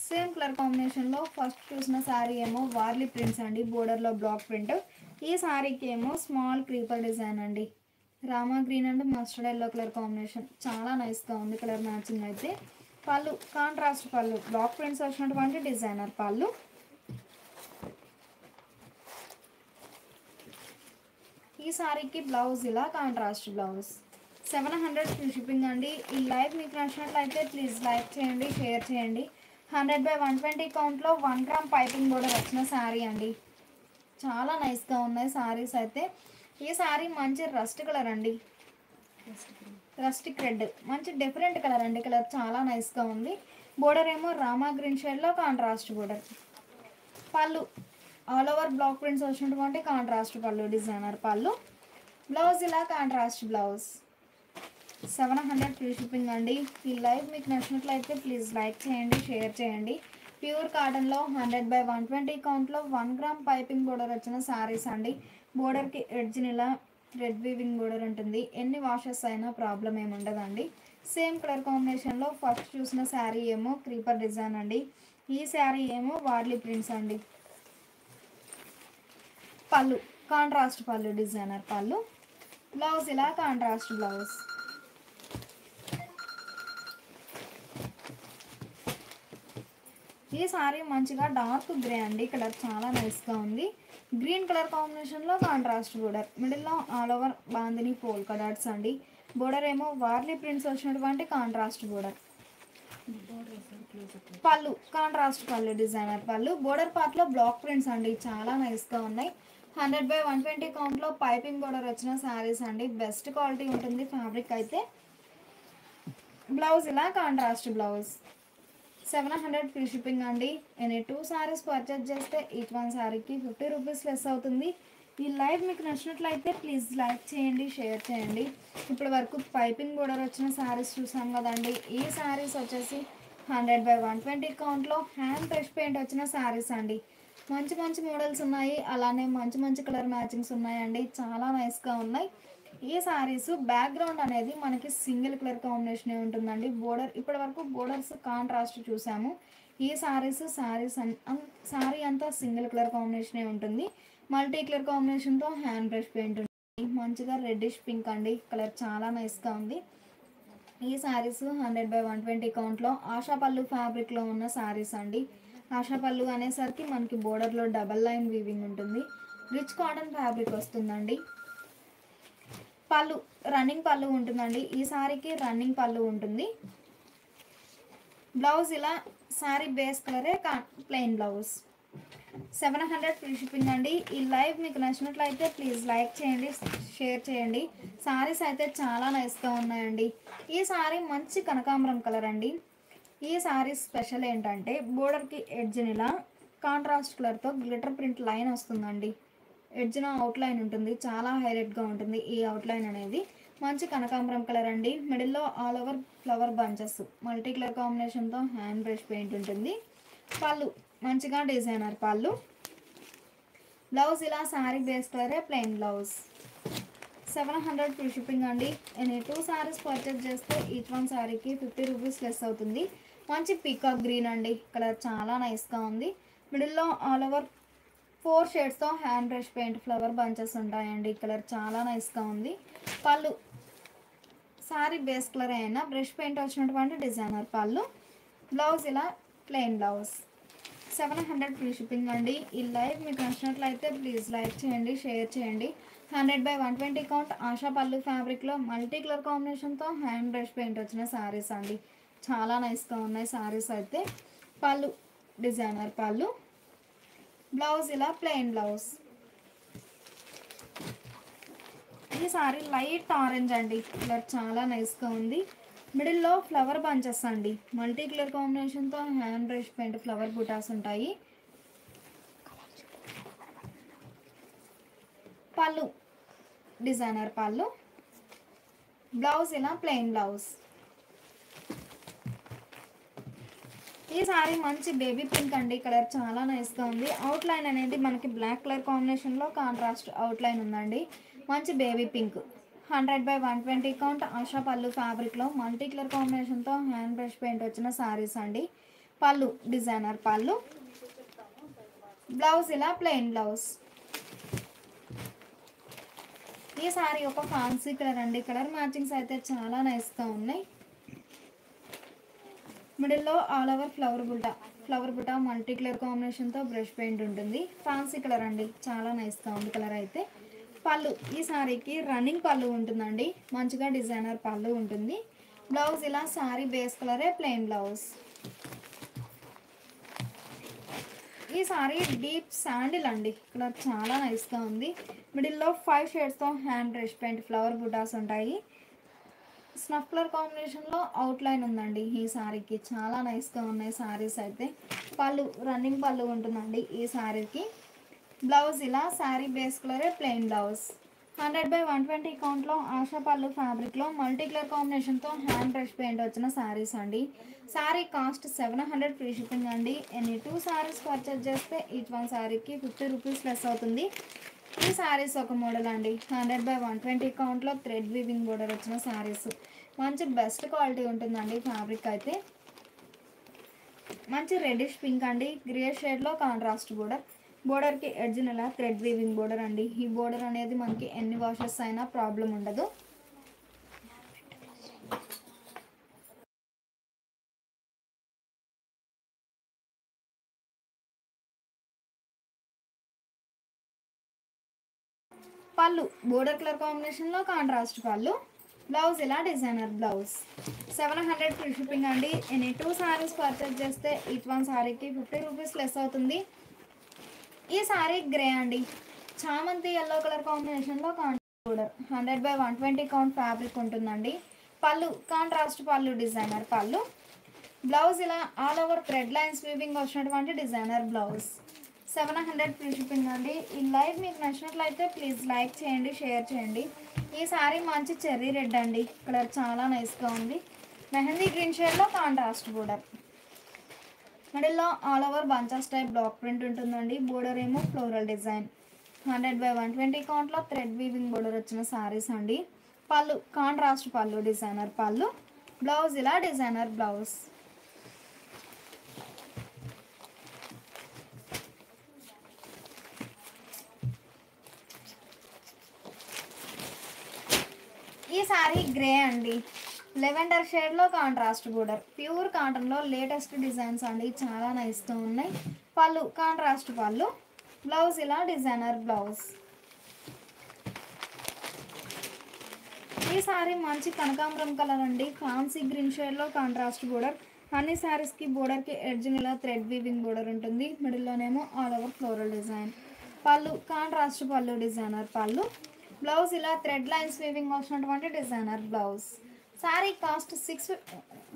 సేమ్ కలర్ కాంబినేషన్లో ఫస్ట్ చూసిన శారీ ఏమో వార్లీ ప్రింట్స్ అండి. బోర్డర్లో బ్లాక్ ప్రింట్. ఈ శారీకి ఏమో స్మాల్ క్రీపర్ డిజైన్ అండి. Rama green and mustard yellow colour combination చాలా నైస్గా ఉంది కలర్ మ్యాచింగ్ అయితే. పళ్ళు కాంట్రాస్ట్ పళ్ళు, బ్లాక్ ప్రింట్స్ వచ్చినటువంటి డిజైనర్ పళ్ళు. ఈ సారీకి బ్లౌజ్ ఇలా కాంట్రాస్ట్ బ్లౌజ్. 700 ఫ్రీ షిప్పింగ్ అండి. ఈ లైవ్ మీకు నచ్చినట్లయితే ప్లీజ్ లైక్ చేయండి, షేర్ చేయండి. 100/120 కౌంట్లో 1 గ్రామ్ పైపింగ్ బోర్డర్ వచ్చిన శారీ అండి. చాలా నైస్గా ఉన్నాయి శారీస్ అయితే. ఈ శారీ మంచి రస్ట్ కలర్ అండి, రస్టిక్ రెడ్, మంచి డిఫరెంట్ కలర్ అండి. కలర్ చాలా నైస్గా ఉంది. బోర్డర్ ఏమో రామా గ్రీన్ షేడ్లో కాంట్రాస్ట్ బోర్డర్. పళ్ళు ఆల్ ఓవర్ బ్లాక్ ప్రింట్స్ వచ్చినటువంటి కాంట్రాస్ట్ పళ్ళు, డిజైనర్ పళ్ళు. బ్లౌజ్ ఇలా కాంట్రాస్ట్ బ్లౌజ్. 700 ఫ్రీ షిప్పింగ్ అండి. ఈ లైవ్ మీకు నచ్చినట్లయితే ప్లీజ్ లైక్ చేయండి, షేర్ చేయండి. ప్యూర్ కాటన్లో 100/120 కౌంట్లో 1 గ్రామ్ పైపింగ్ బోర్డర్ వచ్చిన శారీస్ అండి. బోర్డర్కి ఎడ్జ్ని ఇలా రెడ్ వీవింగ్ బోర్డర్ ఉంటుంది. ఎన్ని వాషెస్ అయినా ప్రాబ్లం ఏమి ఉండదండి. సేమ్ కలర్ కాంబినేషన్లో ఫస్ట్ చూసిన శారీ ఏమో క్రీపర్ డిజైన్ అండి. ఈ శారీ ఏమో వార్లీ ప్రింట్స్ అండి. పళ్ళు కాంట్రాస్ట్ పళ్ళు, డిజైనర్ పళ్ళు. బ్లౌజ్ ఇలా కాంట్రాస్ట్ బ్లౌజ్. ఈ సారీ మంచిగా డార్క్ గ్రే అండి. కలర్ చాలా నైస్గా ఉంది. గ్రీన్ కలర్ కాంబినేషన్లో కాంట్రాస్ట్ బోర్డర్. మిడిల్లో all over bandhani polka dots అండి. బోర్డర్ ఏమో వార్లీ ప్రింట్స్ వచ్చినటువంటి కాంట్రాస్ట్ బోర్డర్. పళ్ళు కాంట్రాస్ట్ పళ్ళు, డిజైనర్ పళ్ళు. బోర్డర్ పార్ట్లో బ్లాక్ ప్రింట్స్ అండి, చాలా నైస్గా ఉన్నాయి. 100/120 కౌంట్లో పైపింగ్ బోర్డర్ వచ్చిన శారీస్ అండి. బెస్ట్ క్వాలిటీ ఉంటుంది ఫ్యాబ్రిక్ అయితే. బ్లౌజ్ ఇలా కాంట్రాస్ట్ బ్లౌజ్. 700 ఫ్రీ షిప్పింగ్ అండి. ఎనీ 2 సారీస్ పర్చేజ్ చేస్తే ఈచ్ వన్ శారీకి 50 రూపీస్ లెస్ అవుతుంది. ఈ లైవ్ మీకు నచ్చినట్లయితే ప్లీజ్ లైక్ చేయండి, షేర్ చేయండి. ఇప్పటి వరకు పైపింగ్ బోర్డర్ వచ్చిన శారీస్ చూసాం కదండి. ఈ శారీస్ వచ్చేసి 100/120 కౌంట్లో హ్యాండ్ బ్రష్ పెయింట్ వచ్చిన శారీస్ అండి. మంచి మంచి మోడల్స్ ఉన్నాయి, అలానే మంచి మంచి కలర్ మ్యాచింగ్స్ ఉన్నాయండి. చాలా నైస్గా ఉన్నాయి. ఈ శారీస్ బ్యాక్గ్రౌండ్ అనేది మనకి సింగిల్ కలర్ కాంబినేషన్ ఉంటుందండి. బోర్డర్ ఇప్పటి వరకు బోర్డర్స్ కాంట్రాస్ట్ చూసాము. ఈ శారీ అంతా సింగిల్ కలర్ కాంబినేషనే ఉంటుంది. మల్టీ కలర్ కాంబినేషన్తో హ్యాండ్ బ్రష్ పెయింట్ ఉంటుంది. మంచిగా రెడ్డిష్ పింక్ అండి. కలర్ చాలా నైస్గా ఉంది. ఈ శారీస్ 100/120 కౌంట్లో ఆశా పళ్ళు ఫ్యాబ్రిక్లో ఉన్న శారీస్ అండి. ఆశా పళ్ళు అనేసరికి మనకి బోర్డర్లో డబల్ లైన్ వీవింగ్ ఉంటుంది. రిచ్ కాటన్ ఫ్యాబ్రిక్ వస్తుందండి. పళ్ళు రన్నింగ్ పళ్ళు ఉంటుందండి. ఈ శారీకి రన్నింగ్ పళ్ళు ఉంటుంది. బ్లౌజ్ ఇలా శారీ బేస్ కలరే ప్లెయిన్ బ్లౌజ్. 700 ఫ్రీ షిప్పింగ్ అండి. ఈ లైవ్ మీకు నచ్చినట్లయితే ప్లీజ్ లైక్ చేయండి, షేర్ చేయండి. శారీస్ అయితే చాలా నైస్గా ఉన్నాయండి. ఈ శారీ మంచి కనకాంబరం కలర్ అండి. ఈ శారీ స్పెషల్ ఏంటంటే బోర్డర్కి ఎడ్జ్ని ఇలా కాంట్రాస్ట్ కలర్తో గ్లిటర్ ప్రింట్ లైన్ వస్తుందండి. ఎడ్జ్న అవుట్లైన్ ఉంటుంది, చాలా హైలైట్గా ఉంటుంది. ఈ అవుట్లైన్ అనేది మంచి కనకాంబరం కలర్ అండి. మిడిల్లో all over flower bunches, multi colour కాంబినేషన్తో హ్యాండ్ బ్రష్ పెయింట్ ఉంటుంది. పళ్ళు మంచిగా డిజైనర్ పళ్ళు. బ్లౌజ్ ఇలా శారీ బేస్ కలరే ప్లెయిన్ బ్లౌజ్. 700 ఫ్రీ షిప్పింగ్ అండి. ఎనీ 2 సారీస్ పర్చేజ్ చేస్తే ఈచ్ వన్ శారీకి 50 రూపీస్ లెస్ అవుతుంది. మంచి పీకాక్ గ్రీన్ అండి. కలర్ చాలా నైస్గా ఉంది. మిడిల్లో ఆల్ ఓవర్ 4 షేడ్స్తో hand brush paint flower bunches ఉంటాయండి. కలర్ చాలా నైస్గా ఉంది. పళ్ళు శారీ బేస్ కలర్ అయినా బ్రష్ పెయింట్ వచ్చినటువంటి డిజైనర్ పళ్ళు. బ్లౌజ్ ఇలా ప్లెయిన్ బ్లౌజ్. 700 ఫ్రీ షిప్పింగ్ అండి. ఈ లైవ్ మీకు నచ్చినట్లయితే ప్లీజ్ లైక్ చేయండి, షేర్ చేయండి. 100/120 కౌంట్ ఆశా పళ్ళు ఫ్యాబ్రిక్లో మల్టీ కలర్ కాంబినేషన్తో హ్యాండ్ బ్రష్ పెయింట్ వచ్చిన శారీస్ అండి. చాలా నైస్గా ఉన్నాయి శారీస్ అయితే. పళ్ళు డిజైనర్ పళ్ళు. బ్లౌజ్ ఇలా ప్లెయిన్ బ్లౌజ్. ఈ సారీ లైట్ ఆరెంజ్ అండి. కలర్ చాలా నైస్గా ఉంది. మిడిల్లో ఫ్లవర్ బంచెస్ అండి. మల్టీ కలర్ కాంబినేషన్తో హ్యాండ్ బ్రష్ పెయింట్ ఫ్లవర్ బుటాస్ ఉంటాయి. పళ్ళు డిజైనర్ పళ్ళు. బ్లౌజ్ ఇలా ప్లెయిన్ బ్లౌజ్. ఈ సారీ మంచి బేబీ పింక్ అండి. కలర్ చాలా నైస్గా ఉంది. అవుట్లైన్ అనేది మనకి బ్లాక్ కలర్ కాంబినేషన్లో కాంట్రాస్ట్ అవుట్లైన్ ఉందండి. మంచి బేబీ పింక్. 100/120 కౌంట్ ఆశా పళ్ళు ఫ్యాబ్రిక్లో మల్టీ కలర్ కాంబినేషన్తో హ్యాండ్ బ్రష్ పెయింట్ వచ్చిన శారీస్ అండి. పళ్ళు డిజైనర్ పళ్ళు. బ్లౌజ్ ఇలా ప్లెయిన్ బ్లౌజ్. ఈ సారీ ఒక ఫ్యాన్సీ కలర్ అండి. కలర్ మ్యాచింగ్స్ అయితే చాలా నైస్గా ఉన్నాయి. మిడిల్లో ఆల్ ఓవర్ ఫ్లవర్ బుట్ట మల్టీ కలర్ కాంబినేషన్తో బ్రష్ పెయింట్ ఉంటుంది. ఫ్యాన్సీ కలర్ అండి. చాలా నైస్గా ఉంది కలర్ అయితే. పళ్ళు, ఈ సారీకి రన్నింగ్ పళ్ళు ఉంటుందండి, మంచిగా డిజైనర్ పళ్ళు ఉంటుంది. బ్లౌజ్ ఇలా సారీ బేస్ కలరే ప్లెయిన్ బ్లౌజ్. ఈ సారీ డీప్ శాండిల్ అండి, కలర్ చాలా నైస్గా ఉంది. మిడిల్లో 5 షేడ్స్తో హ్యాండ్ బ్రష్ పెయింట్ ఫ్లవర్ బుటాస్ ఉంటాయి. స్నఫ్ కలర్ కాంబినేషన్లో అవుట్లైన్ ఉందండి. ఈ సారీకి చాలా నైస్గా ఉన్నాయి సారీస్ అయితే. పళ్ళు రన్నింగ్ పళ్ళు ఉంటుందండి ఈ సారీకి. బ్లౌజ్ ఇలా శారీ బేస్ కలరే ప్లెయిన్ బ్లౌజ్. 100/120 కౌంట్లో ఆశా పళ్ళు ఫ్యాబ్రిక్లో మల్టీ కలర్ కాంబినేషన్తో హ్యాండ్ బ్రష్ పెయింట్ వచ్చిన శారీస్ అండి. శారీ కాస్ట్ 700 ఫ్రీ షిప్పింగ్ అండి. ఎనీ 2 శారీస్ పర్చేజ్ చేస్తే ఈచ్ వన్ శారీకి 50 రూపీస్ లెస్ అవుతుంది. ఈ శారీస్ ఒక మోడల్ అండి. 100/120 కౌంట్లో థ్రెడ్ వీవింగ్ బోర్డర్ వచ్చిన శారీస్. మంచి బెస్ట్ క్వాలిటీ ఉంటుందండి ఫ్యాబ్రిక్ అయితే. మంచి రెడ్డిష్ పింక్ అండి, గ్రే షేడ్లో కాంట్రాస్ట్ బోర్డర్. బోర్డర్కి ఎడ్జిన్ ఇలా థ్రెడ్ వీవింగ్ బోర్డర్ అండి. ఈ బోర్డర్ అనేది మనకి ఎన్ని వాషెస్ అయినా ప్రాబ్లం ఉండదు. పళ్ళు బోర్డర్ కలర్ కాంబినేషన్లో కాంట్రాస్ట్ పళ్ళు. బ్లౌజ్ ఇలా డిజైనర్ బ్లౌజ్. 700 ఫ్రీ షిప్పింగ్ అండి. ఎనీ 2 శారీస్ పర్చేజ్ చేస్తే ఈచ్ వన్ శారీకి 50 రూపీస్ లెస్ అవుతుంది. ఈ శారీ గ్రే అండి, చామంతి ఎల్లో కలర్ కాంబినేషన్లో కాంట్రాస్ట్ బోర్డర్. 100/120 కౌంట్ ఫ్యాబ్రిక్ ఉంటుందండి. పళ్ళు కాంట్రాస్ట్ పళ్ళు డిజైనర్ పళ్ళు. బ్లౌజ్ ఇలా all over thread lines weaving వచ్చినటువంటి డిజైనర్ బ్లౌజ్. 700 ఫ్రీ షిప్పింగ్ అండి. ఈ లైవ్ మీకు నచ్చినట్లయితే ప్లీజ్ లైక్ చేయండి, షేర్ చేయండి. ఈ సారీ మంచి చెర్రీ రెడ్ అండి, కలర్ చాలా నైస్గా ఉంది. మెహందీ గ్రీన్ షేడ్లో కాంట్రాస్ట్ బోర్డర్. మిడిల్లో all over bunches type block print ఉంటుందండి. బోర్డర్ ఏమో ఫ్లోరల్ డిజైన్. 100/120 కౌంట్లో థ్రెడ్ వీవింగ్ బోర్డర్ వచ్చిన సారీస్ అండి. పళ్ళు కాంట్రాస్ట్ పళ్ళు డిజైనర్ పళ్ళు. బ్లౌజ్ ఇలా డిజైనర్ బ్లౌజ్. ఈ సారీ గ్రే అండి, లెవెండర్ షేడ్లో కాంట్రాస్ట్ బోర్డర్. ప్యూర్ కాటన్లో లేటెస్ట్ డిజైన్స్ అండి, చాలా నైస్గా ఉన్నాయి. పళ్ళు కాంట్రాస్ట్ పళ్ళు. బ్లౌజ్ ఇలా డిజైనర్ బ్లౌజ్. ఈ సారీ మంచి కనకాంబరం కలర్ అండి, ఫ్యాన్సీ గ్రీన్ షేడ్లో కాంట్రాస్ట్ బోర్డర్. అన్ని శారీస్కి బోర్డర్కి ఎడ్జిన్ ఇలా థ్రెడ్ వీవింగ్ బోర్డర్ ఉంటుంది. మిడిల్లోనేమో ఆల్ ఓవర్ ఫ్లోరల్ డిజైన్. పళ్ళు కాంట్రాస్ట్ పళ్ళు డిజైనర్ పళ్ళు. బ్లౌజ్ ఇలా థ్రెడ్ లైన్స్ వీవింగ్ వచ్చినటువంటి designer blouse. Sari cost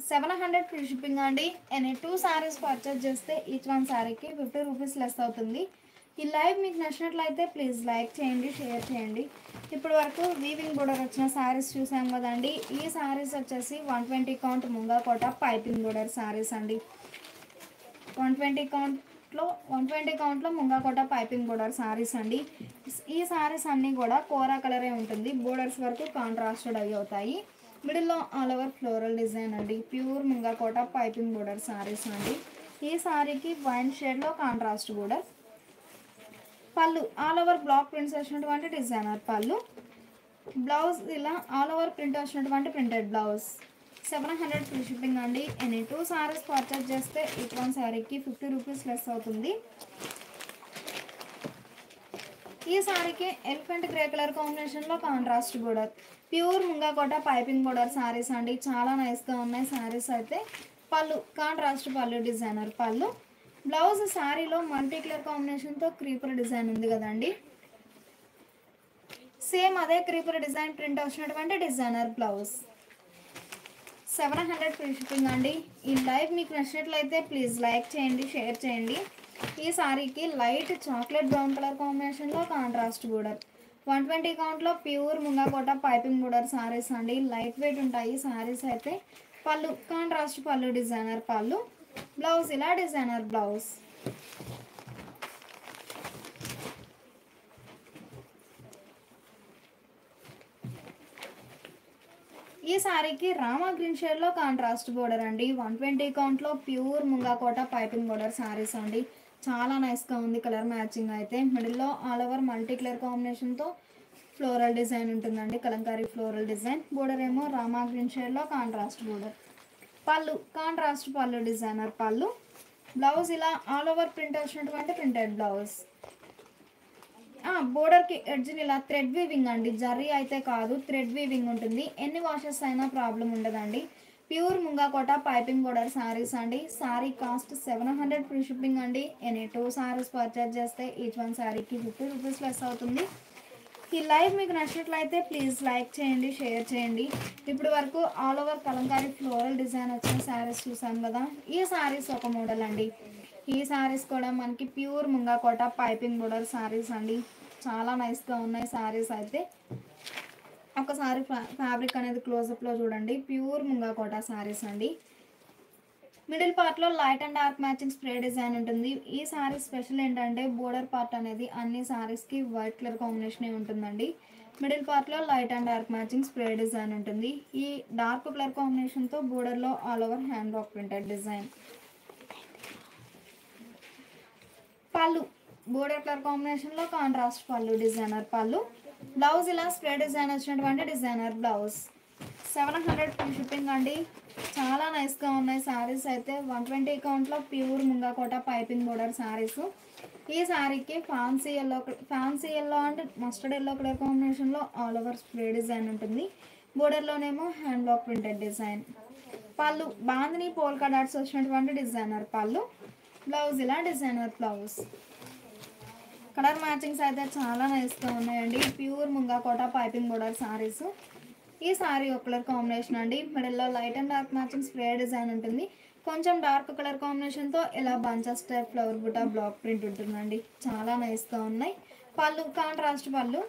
700 free shipping అండి. ఎనీ 2 శారీస్ పర్చేజ్ చేస్తే ఈచ్ వన్ శారీకి 50 రూపీస్ లెస్ అవుతుంది. ఈ లైవ్ మీకు నచ్చినట్లయితే ప్లీజ్ లైక్ చేయండి, షేర్ చేయండి. ఇప్పటి వరకు వీవింగ్ బోర్డర్ వచ్చిన శారీస్ చూసాం కదండి. ఈ శారీస్ వచ్చేసి 120 కౌంట్ ముంగా కోట పైపింగ్ బోర్డర్ శారీస్ అండి. 120 కౌంట్లో ముంగా కోట పైపింగ్ బోర్డర్ శారీస్ అండి. ఈ శారీస్ అన్నీ కూడా కోరా కలరే ఉంటుంది. బోర్డర్స్ వరకు కాంట్రాస్టెడ్ అవి అవుతాయి. మిడిల్లో ఆల్ ఓవర్ ఫ్లోరల్ డిజైన్ అండి. ప్యూర్ ముంగా కోట పైపింగ్ బోర్డర్ శారీస్ అండి. ఈ శారీకి వైన్ షేడ్లో కాంట్రాస్ట్ బోర్డర్. పళ్ళు ఆల్ ఓవర్ బ్లాక్ ప్రింట్స్ వచ్చినటువంటి డిజైనర్ పళ్ళు. బ్లౌజ్ ఇలా ఆల్ ఓవర్ ప్రింట్ వచ్చినటువంటి ప్రింటెడ్ బ్లౌజ్. 700 ఫ్రీ షిప్పింగ్ అండి. ఎనీ 2 శారీస్ పర్చేజ్ చేస్తే ఈచ్ వన్ శారీకి 50 రూపీస్ లెస్ అవుతుంది. ఈ శారీకి ఎలిఫెంట్ గ్రే కలర్ కాంబినేషన్లో కాంట్రాస్ట్ బోర్డర్. ప్యూర్ ముంగా కోట పైపింగ్ బోర్డర్ శారీస్ అండి, చాలా నైస్గా ఉన్నాయి శారీస్ అయితే. పళ్ళు కాంట్రాస్ట్ పళ్ళు డిజైనర్ పళ్ళు. బ్లౌజ్ శారీలో మల్టీ కలర్ కాంబినేషన్తో క్రీపర్ డిజైన్ ఉంది కదండి, సేమ్ అదే క్రీపర్ డిజైన్ ప్రింట్ వచ్చినటువంటి డిజైనర్ బ్లౌజ్. 700 ఫ్రీ షిప్పింగ్ అండి. ఈ లైవ్ మీకు నచ్చినట్లయితే ప్లీజ్ లైక్ చేయండి, షేర్ చేయండి. ఈ సారీకి లైట్ చాక్లెట్ బ్రౌన్ కలర్ కాంబినేషన్లో కాంట్రాస్ట్ బోర్డర్. 120 కౌంట్లో ప్యూర్ ముంగా కోట పైపింగ్ బోర్డర్ సారీస్ అండి, లైట్ వెయిట్ ఉంటాయి సారీస్ అయితే. పళ్ళు కాంట్రాస్ట్ పళ్ళు డిజైనర్ పళ్ళు. బ్లౌజ్ ఇలా డిజైనర్ బ్లౌజ్. ఈ సారీకి రామా గ్రీన్ షేడ్లో కాంట్రాస్ట్ బోర్డర్ అండి. 120 కౌంట్లో ప్యూర్ ముంగా కోట పైపింగ్ బోర్డర్ సారీస్ అండి, చాలా నైస్గా ఉంది కలర్ మ్యాచింగ్ అయితే. మిడిల్లో ఆల్ ఓవర్ మల్టీ కలర్ కాంబినేషన్తో ఫ్లోరల్ డిజైన్ ఉంటుందండి, కలంకారీ ఫ్లోరల్ డిజైన్. బోర్డర్ ఏమో రామా గ్రీన్ షేడ్లో కాంట్రాస్ట్ బోర్డర్. పళ్ళు కాంట్రాస్ట్ పళ్ళు డిజైనర్ పళ్ళు. బ్లౌజ్ ఇలా ఆల్ ఓవర్ ప్రింట్ వచ్చినటువంటి ప్రింటెడ్ బ్లౌజ్. బోర్డర్కి ఎడ్జ్ని ఇలా థ్రెడ్ వీవింగ్ అండి, జరీ అయితే కాదు, థ్రెడ్ వీవింగ్ ఉంటుంది. ఎన్ని వాషెస్ అయినా ప్రాబ్లం ఉండదండి. ప్యూర్ ముంగా కోట పైపింగ్ బోర్డర్ శారీస్ అండి. శారీ కాస్ట్ 700 ఫ్రీ షిప్పింగ్ అండి. ఎనీ 2 శారీస్ పర్చేజ్ చేస్తే ఈచ్ వన్ శారీకి 50 రూపీస్ లెస్ అవుతుంది. ఈ లైవ్ మీకు నచ్చినట్లయితే ప్లీజ్ లైక్ చేయండి, షేర్ చేయండి. ఇప్పుడు వరకు all over Kalamkari floral design వచ్చిన శారీస్ చూసాం కదా. ఈ శారీస్ ఒక మోడల్ అండి. ఈ శారీస్ కూడా మనకి ప్యూర్ ముంగా కోట పైపింగ్ బోర్డర్ శారీస్ అండి. చాలా నైస్గా ఉన్నాయి శారీస్ అయితే. ఒకసారి ఫ్యాబ్రిక్ అనేది క్లోజప్లో చూడండి. ప్యూర్ ముంగా కోట శారీస్ అండి. మిడిల్ పార్ట్లో light and dark matching spray design ఉంటుంది. ఈ శారీ స్పెషల్ ఏంటంటే బోర్డర్ పార్ట్ అనేది అన్ని శారీస్కి వైట్ కలర్ కాంబినేషన్ ఉంటుందండి. మిడిల్ పార్ట్లో light and dark matching spray design ఉంటుంది. ఈ డార్క్ కలర్ కాంబినేషన్తో బోర్డర్లో all over hand work printed design. పళ్ళు బోర్డర్ కలర్ కాంబినేషన్లో కాంట్రాస్ట్ పళ్ళు, డిజైనర్ పళ్ళు. బ్లౌజ్ ఇలా స్ప్రే డిజైన్ వచ్చినటువంటి డిజైనర్ బ్లౌజ్. 700 ఫ్రీ షిప్పింగ్ అండి. చాలా నైస్గా ఉన్నాయి శారీస్ అయితే. 120 కౌంట్లో ప్యూర్ ముంగా కోట పైపింగ్ బోర్డర్ శారీస్. ఈ శారీకి fancy yellow and mustard yellow colour కాంబినేషన్లో ఆల్ ఓవర్ స్ప్రే డిజైన్ ఉంటుంది. బోర్డర్లోనేమో హ్యాండ్ బ్లాక్ ప్రింటెడ్ డిజైన్. పళ్ళు బాందిని పోల్కా డాట్స్ వచ్చినటువంటి డిజైనర్ పళ్ళు. బ్లౌజ్ ఇలా డిజైనర్ బ్లౌజ్. కలర్ మ్యాచింగ్స్ అయితే చాలా నైస్గా ఉన్నాయండి. ప్యూర్ ముంగా కోట పైపింగ్ బోర్డర్ శారీస్. ఈ శారీ ఒక కలర్ కాంబినేషన్ అండి. మిడిల్లో light and dark matching spray design ఉంటుంది. కొంచెం డార్క్ కలర్ కాంబినేషన్తో ఇలా bunches type flower buta block print ఉంటుందండి. చాలా నైస్గా ఉన్నాయి. పళ్ళు కాంట్రాస్ట్ పళ్ళు.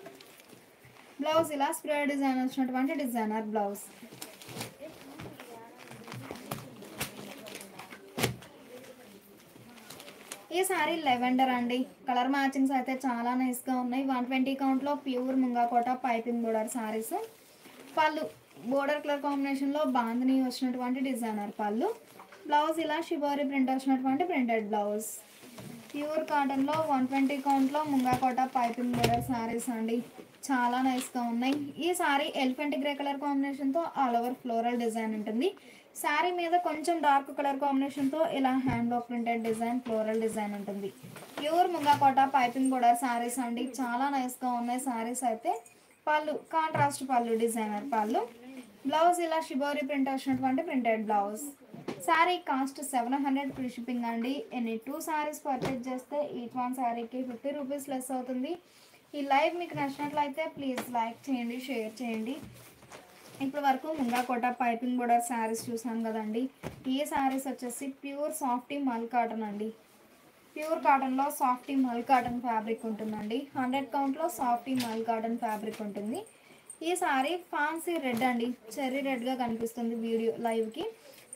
బ్లౌజ్ ఇలా స్ప్రే డిజైన్ వచ్చినటువంటి డిజైనర్ బ్లౌజ్. ఈ శారీ లెవెండర్ అండి. కలర్ మ్యాచింగ్స్ అయితే చాలా నైస్గా ఉన్నాయి. 120 కౌంట్లో ప్యూర్ ముంగా కోట పైపింగ్ బోర్డర్ శారీస్. పళ్ళు బోర్డర్ కలర్ కాంబినేషన్లో బాందిని వచ్చినటువంటి డిజైనర్ పళ్ళు. బ్లౌజ్ ఇలా షిబోరి ప్రింట్ వచ్చినటువంటి ప్రింటెడ్ బ్లౌజ్. ప్యూర్ కాటన్లో 120 కౌంట్లో ముంగా కోట పైపింగ్ బోర్డర్ శారీస్ అండి. చాలా నైస్గా ఉన్నాయి. ఈ శారీ ఎలిఫెంట్ గ్రే కలర్ కాంబినేషన్తో ఆల్ ఓవర్ ఫ్లోరల్ డిజైన్ ఉంటుంది. శారీ మీద కొంచెం డార్క్ కలర్ కాంబినేషన్తో ఇలా hand block printed design floral design ఉంటుంది. ప్యూర్ ముంగా కోట పైపింగ్ బోర్డర్ శారీస్ అండి. చాలా నైస్గా ఉన్నాయి శారీస్ అయితే. పళ్ళు కాంట్రాస్ట్ పళ్ళు, డిజైనర్ పళ్ళు. బ్లౌజ్ ఇలా షిబోరి ప్రింట్ వచ్చినటువంటి printed blouse. Sari cost 700 free shipping అండి. ఎనీ 2 శారీస్ పర్చేజ్ చేస్తే ఈచ్ వన్ శారీకి 50 రూపీస్ లెస్ అవుతుంది. ఈ లైవ్ మీకు నచ్చినట్లయితే ప్లీజ్ లైక్ చేయండి, షేర్ చేయండి. ఇప్పటి వరకు ముంగా కోట పైపింగ్ బోర్డర్ శారీస్ చూసాం కదండి. ఈ శారీస్ వచ్చేసి ప్యూర్ సాఫ్టీ మల్ కాటన్ అండి. ప్యూర్ కాటన్లో సాఫ్టీ మల్ కాటన్ ఫ్యాబ్రిక్ ఉంటుందండి. 100 కౌంట్లో సాఫ్టీ మల్ కాటన్ ఫ్యాబ్రిక్ ఉంటుంది. ఈ సారీ ఫ్యాన్సీ రెడ్ అండి. చెర్రీ రెడ్గా కనిపిస్తుంది వీడియో లైవ్కి.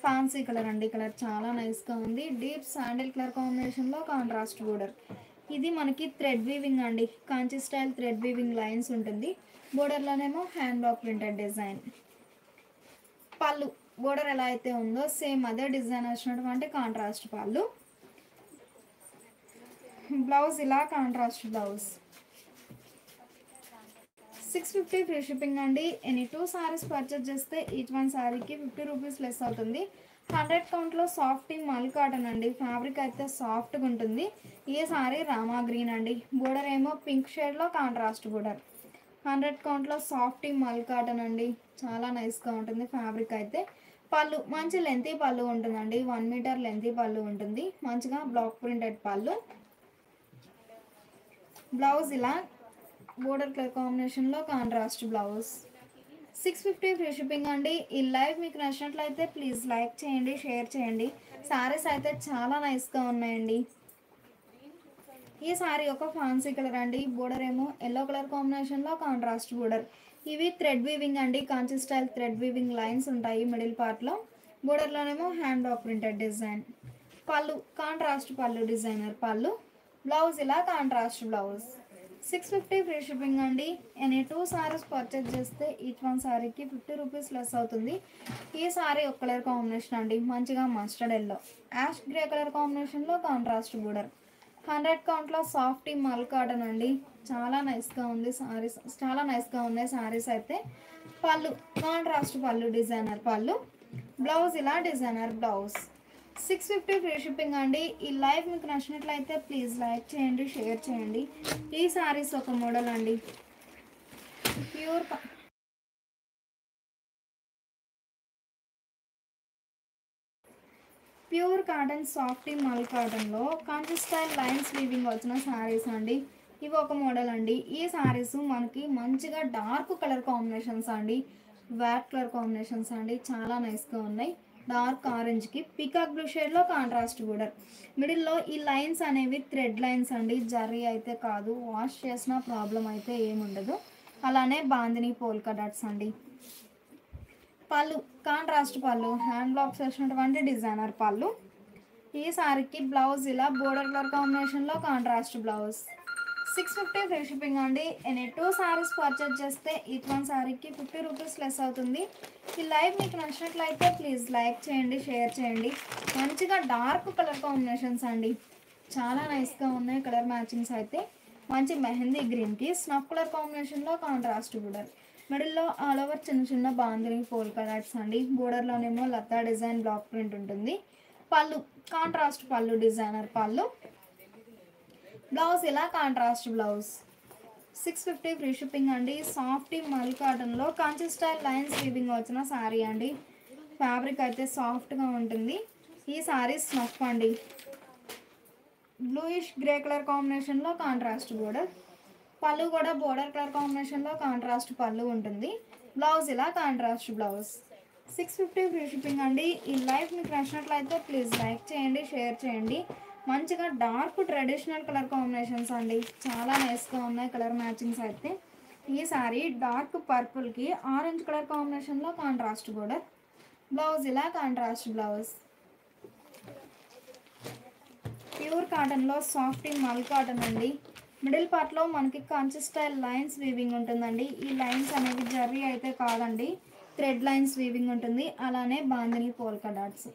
ఫ్యాన్సీ కలర్ అండి. కలర్ చాలా నైస్గా ఉంది. డీప్ శాండిల్ కలర్ కాంబినేషన్లో కాంట్రాస్ట్ బోర్డర్. ఇది మనకి థ్రెడ్ వీవింగ్ అండి. కాంచి స్టైల్ థ్రెడ్ వీవింగ్ లైన్స్ ఉంటుంది. బోర్డర్లోనేమో హ్యాండ్ బ్లాక్ ప్రింటెడ్ డిజైన్. పళ్ళు బోర్డర్ ఎలా అయితే ఉందో సేమ్ అదే డిజైన్ వచ్చినటువంటి కాంట్రాస్ట్ పళ్ళు. బ్లౌజ్ ఇలా కాంట్రాస్ట్ బ్లౌజ్. 650 ఫ్రీ షిప్పింగ్ అండి. ఎనీ 2 శారీస్ పర్చేజ్ చేస్తే ఈచ్ వన్ శారీకి 50 రూపీస్ లెస్ అవుతుంది. 100 కౌంట్లో సాఫ్టీ మల్ కాటన్ అండి. ఫ్యాబ్రిక్ అయితే సాఫ్ట్గా ఉంటుంది. ఈ శారీ రామా గ్రీన్ అండి. బోర్డర్ ఏమో పింక్ షేడ్లో కాంట్రాస్ట్ బోర్డర్. 100 కౌంట్లో సాఫ్టీ మల్ కాటన్ అండి. చాలా నైస్గా ఉంటుంది ఫ్యాబ్రిక్ అయితే. పళ్ళు మంచి లెంతీ పళ్ళు ఉంటుందండి. 1 మీటర్ లెంతీ పళ్ళు ఉంటుంది. మంచిగా బ్లాక్ ప్రింటెడ్ పళ్ళు. బ్లౌజ్ ఇలా బోర్డర్ కలర్ కాంబినేషన్లో కాంట్రాస్ట్ బ్లౌజ్. 650 ఫ్రీ షిప్పింగ్ అండి. ఈ లైవ్ మీకు నచ్చినట్లయితే ప్లీజ్ లైక్ చేయండి, షేర్ చేయండి. శారీస్ అయితే చాలా నైస్గా ఉన్నాయండి. ఈ శారీ ఒక ఫ్యాన్సీ కలర్ అండి. బోర్డర్ ఏమో ఎల్లో కలర్ కాంబినేషన్లో కాంట్రాస్ట్ బోర్డర్. ఇవి థ్రెడ్ వీవింగ్ అండి. కాంచి స్టైల్ థ్రెడ్ వీవింగ్ లైన్స్ ఉంటాయి మిడిల్ పార్ట్లో. బోర్డర్లోనేమో హ్యాండ్ బ్లాక్ ప్రింటెడ్ డిజైన్. పళ్ళు కాంట్రాస్ట్ పళ్ళు, డిజైనర్ పళ్ళు. బ్లౌజ్ ఇలా కాంట్రాస్ట్ బ్లౌజ్. 650 ఫ్రీ షిప్పింగ్ అండి. ఎనీ 2 శారీస్ పర్చేజ్ చేస్తే ఈచ్ వన్ శారీకి 50 రూపీస్ లెస్ అవుతుంది. ఈ శారీ ఒక కలర్ కాంబినేషన్ అండి. మంచిగా mustard yellow ash grey colour కాంబినేషన్లో కాంట్రాస్ట్ బోర్డర్. 100 కౌంట్లో సాఫ్టీ మల్ కాటన్ అండి. చాలా నైస్గా ఉంది శారీస్. చాలా నైస్గా ఉన్నాయి శారీస్ అయితే. పళ్ళు కాంట్రాస్ట్ పళ్ళు, డిజైనర్ పళ్ళు. బ్లౌజ్ ఇలా డిజైనర్ బ్లౌజ్. 650 ఫ్రీ షిప్పింగ్ అండి. ఈ లైవ్ మీకు నచ్చినట్లయితే ప్లీజ్ లైక్ చేయండి, షేర్ చేయండి. ఈ సారీస్ ఒక మోడల్ అండి. ప్యూర్ ప్యూర్ కాటన్ సాఫ్ట్ మల్ కాటన్లో కాంచి స్టైల్ లైన్స్ వీవింగ్ వచ్చిన శారీస్ అండి. ఇవి ఒక మోడల్ అండి. ఈ శారీస్ మనకి మంచిగా డార్క్ కలర్ కాంబినేషన్స్ అండి, వ్యాట్ కలర్ కాంబినేషన్స్ అండి, చాలా నైస్గా ఉన్నాయి. డార్క్ ఆరెంజ్కి పికాక్ బ్లూ షేడ్లో కాంట్రాస్ట్ బోర్డర్. మిడిల్లో ఈ లైన్స్ అనేవి థ్రెడ్ లైన్స్ అండి, జర్రీ అయితే కాదు. వాష్ చేసిన ప్రాబ్లం అయితే ఏముండదు. అలానే బాందిని పోల్కా డాట్స్ అండి. పళ్ళు కాంట్రాస్ట్ పళ్ళు, హ్యాండ్ బ్లాక్స్ వచ్చినటువంటి డిజైనర్ పళ్ళు. ఈ సారీకి బ్లౌజ్ ఇలా బోర్డర్ కలర్ కాంబినేషన్లో కాంట్రాస్ట్ బ్లౌజ్. 650 ఫ్రీ షిప్పింగ్ అండి. ఎనీ 2 సారీస్ పర్చేజ్ చేస్తే ఈచ్ వన్ సారీకి 50 రూపీస్ లెస్ అవుతుంది. ఈ లైవ్ మీకు నచ్చినట్లయితే ప్లీజ్ లైక్ చేయండి, షేర్ చేయండి. మంచిగా డార్క్ కలర్ కాంబినేషన్స్ అండి, చాలా నైస్గా ఉన్నాయి కలర్ మ్యాచింగ్స్ అయితే. మంచి మెహందీ గ్రీన్కి స్నఫ్ కలర్ కాంబినేషన్లో కాంట్రాస్ట్ బోర్డర్. మిడిల్లో ఆల్ ఓవర్ చిన్న చిన్న బాందిని పోల్ కలర్స్ అండి. బోర్డర్లోనేమో లతా డిజైన్ బ్లాక్ ప్రింట్ ఉంటుంది. పళ్ళు కాంట్రాస్ట్ పళ్ళు, డిజైనర్ పళ్ళు. బ్లౌజ్ ఇలా కాంట్రాస్ట్ బ్లౌజ్. 650 ఫ్రీ షిప్పింగ్ అండి. సాఫ్ట్ మల్ కాటన్లో కాంచి స్టైల్ లైన్స్ వీవింగ్ వచ్చిన శారీ అండి. ఫ్యాబ్రిక్ అయితే సాఫ్ట్గా ఉంటుంది. ఈ శారీ స్నఫ్ అండి, బ్లూయిష్ గ్రే కలర్ కాంబినేషన్లో కాంట్రాస్ట్ బోర్డర్. పళ్ళు కూడా బోర్డర్ కలర్ కాంబినేషన్లో కాంట్రాస్ట్ పళ్ళు ఉంటుంది. బ్లౌజ్ ఇలా కాంట్రాస్ట్ బ్లౌజ్. 650 ఫ్రీ షిప్పింగ్ అండి. ఈ లైవ్ మీకు నచ్చినట్లయితే ప్లీజ్ లైక్ చేయండి, షేర్ చేయండి. మంచిగా డార్క్ ట్రెడిషనల్ కలర్ కాంబినేషన్స్ అండి, చాలా నైస్గా ఉన్నాయి కలర్ మ్యాచింగ్స్ అయితే. ఈ సారీ డార్క్ పర్పుల్కి ఆరెంజ్ కలర్ కాంబినేషన్లో కాంట్రాస్ట్ బోర్డర్. బ్లౌజ్ ఇలా కాంట్రాస్ట్ బ్లౌజ్. ప్యూర్ కాటన్లో సాఫ్ట్ మల్ కాటన్ అండి. మిడిల్ పార్ట్లో మనకి కాంచి స్టైల్ లైన్స్ వీవింగ్ ఉంటుందండి. ఈ లైన్స్ అనేవి జర్రీ అయితే కాదండి, థ్రెడ్ లైన్స్ వీవింగ్ ఉంటుంది. అలానే బాందిని పోల్కా డాట్స్.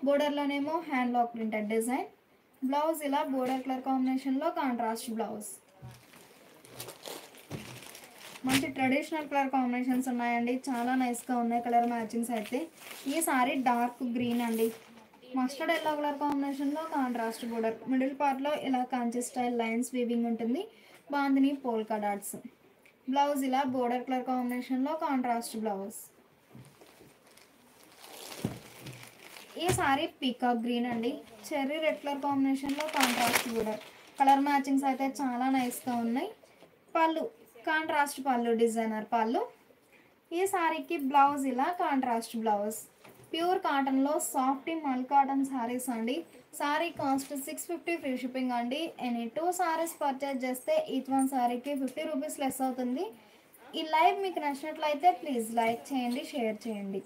బోర్డర్లోనేమో hand block printed design. Blouse ఇలా బోర్డర్ కలర్ కాంబినేషన్లో కాంట్రాస్ట్ బ్లౌజ్. మంచి ట్రెడిషనల్ కలర్ కాంబినేషన్స్ ఉన్నాయండి, చాలా నైస్గా ఉన్నాయి కలర్ మ్యాచింగ్స్ అయితే. ఈ సారీ డార్క్ గ్రీన్ అండి, మస్టర్డ్ ఎల్లో కలర్ కాంబినేషన్లో కాంట్రాస్ట్ బోర్డర్. మిడిల్ పార్ట్లో ఇలా కాంచి స్టైల్ లైన్స్ వీవింగ్ ఉంటుంది. Bandhani polka dots. బ్లౌజ్ ఇలా బోర్డర్ కలర్ కాంబినేషన్లో కాంట్రాస్ట్ బ్లౌజ్. ఈ సారీ పీకాక్ గ్రీన్ అండి, చెర్రీ రెడ్ కలర్ కాంబినేషన్లో కాంట్రాస్ట్ బోర్డర్. కలర్ మ్యాచింగ్స్ అయితే చాలా నైస్గా ఉన్నాయి. పళ్ళు కాంట్రాస్ట్ పళ్ళు, డిజైనర్ పళ్ళు. ఈ సారీకి బ్లౌజ్ ఇలా కాంట్రాస్ట్ బ్లౌజ్. ప్యూర్ కాటన్లో సాఫ్ట్ మల్ కాటన్ శారీస్ అండి. సారీ కాస్ట్ 650 ఫ్రీ షిప్పింగ్ అండి. ఎనీ 2 సారీస్ పర్చేజ్ చేస్తే ఈచ్ వన్ సారీకి 50 రూపీస్ లెస్ అవుతుంది. ఈ లైవ్ మీకు నచ్చినట్లయితే ప్లీజ్ లైక్ చేయండి, షేర్ చేయండి.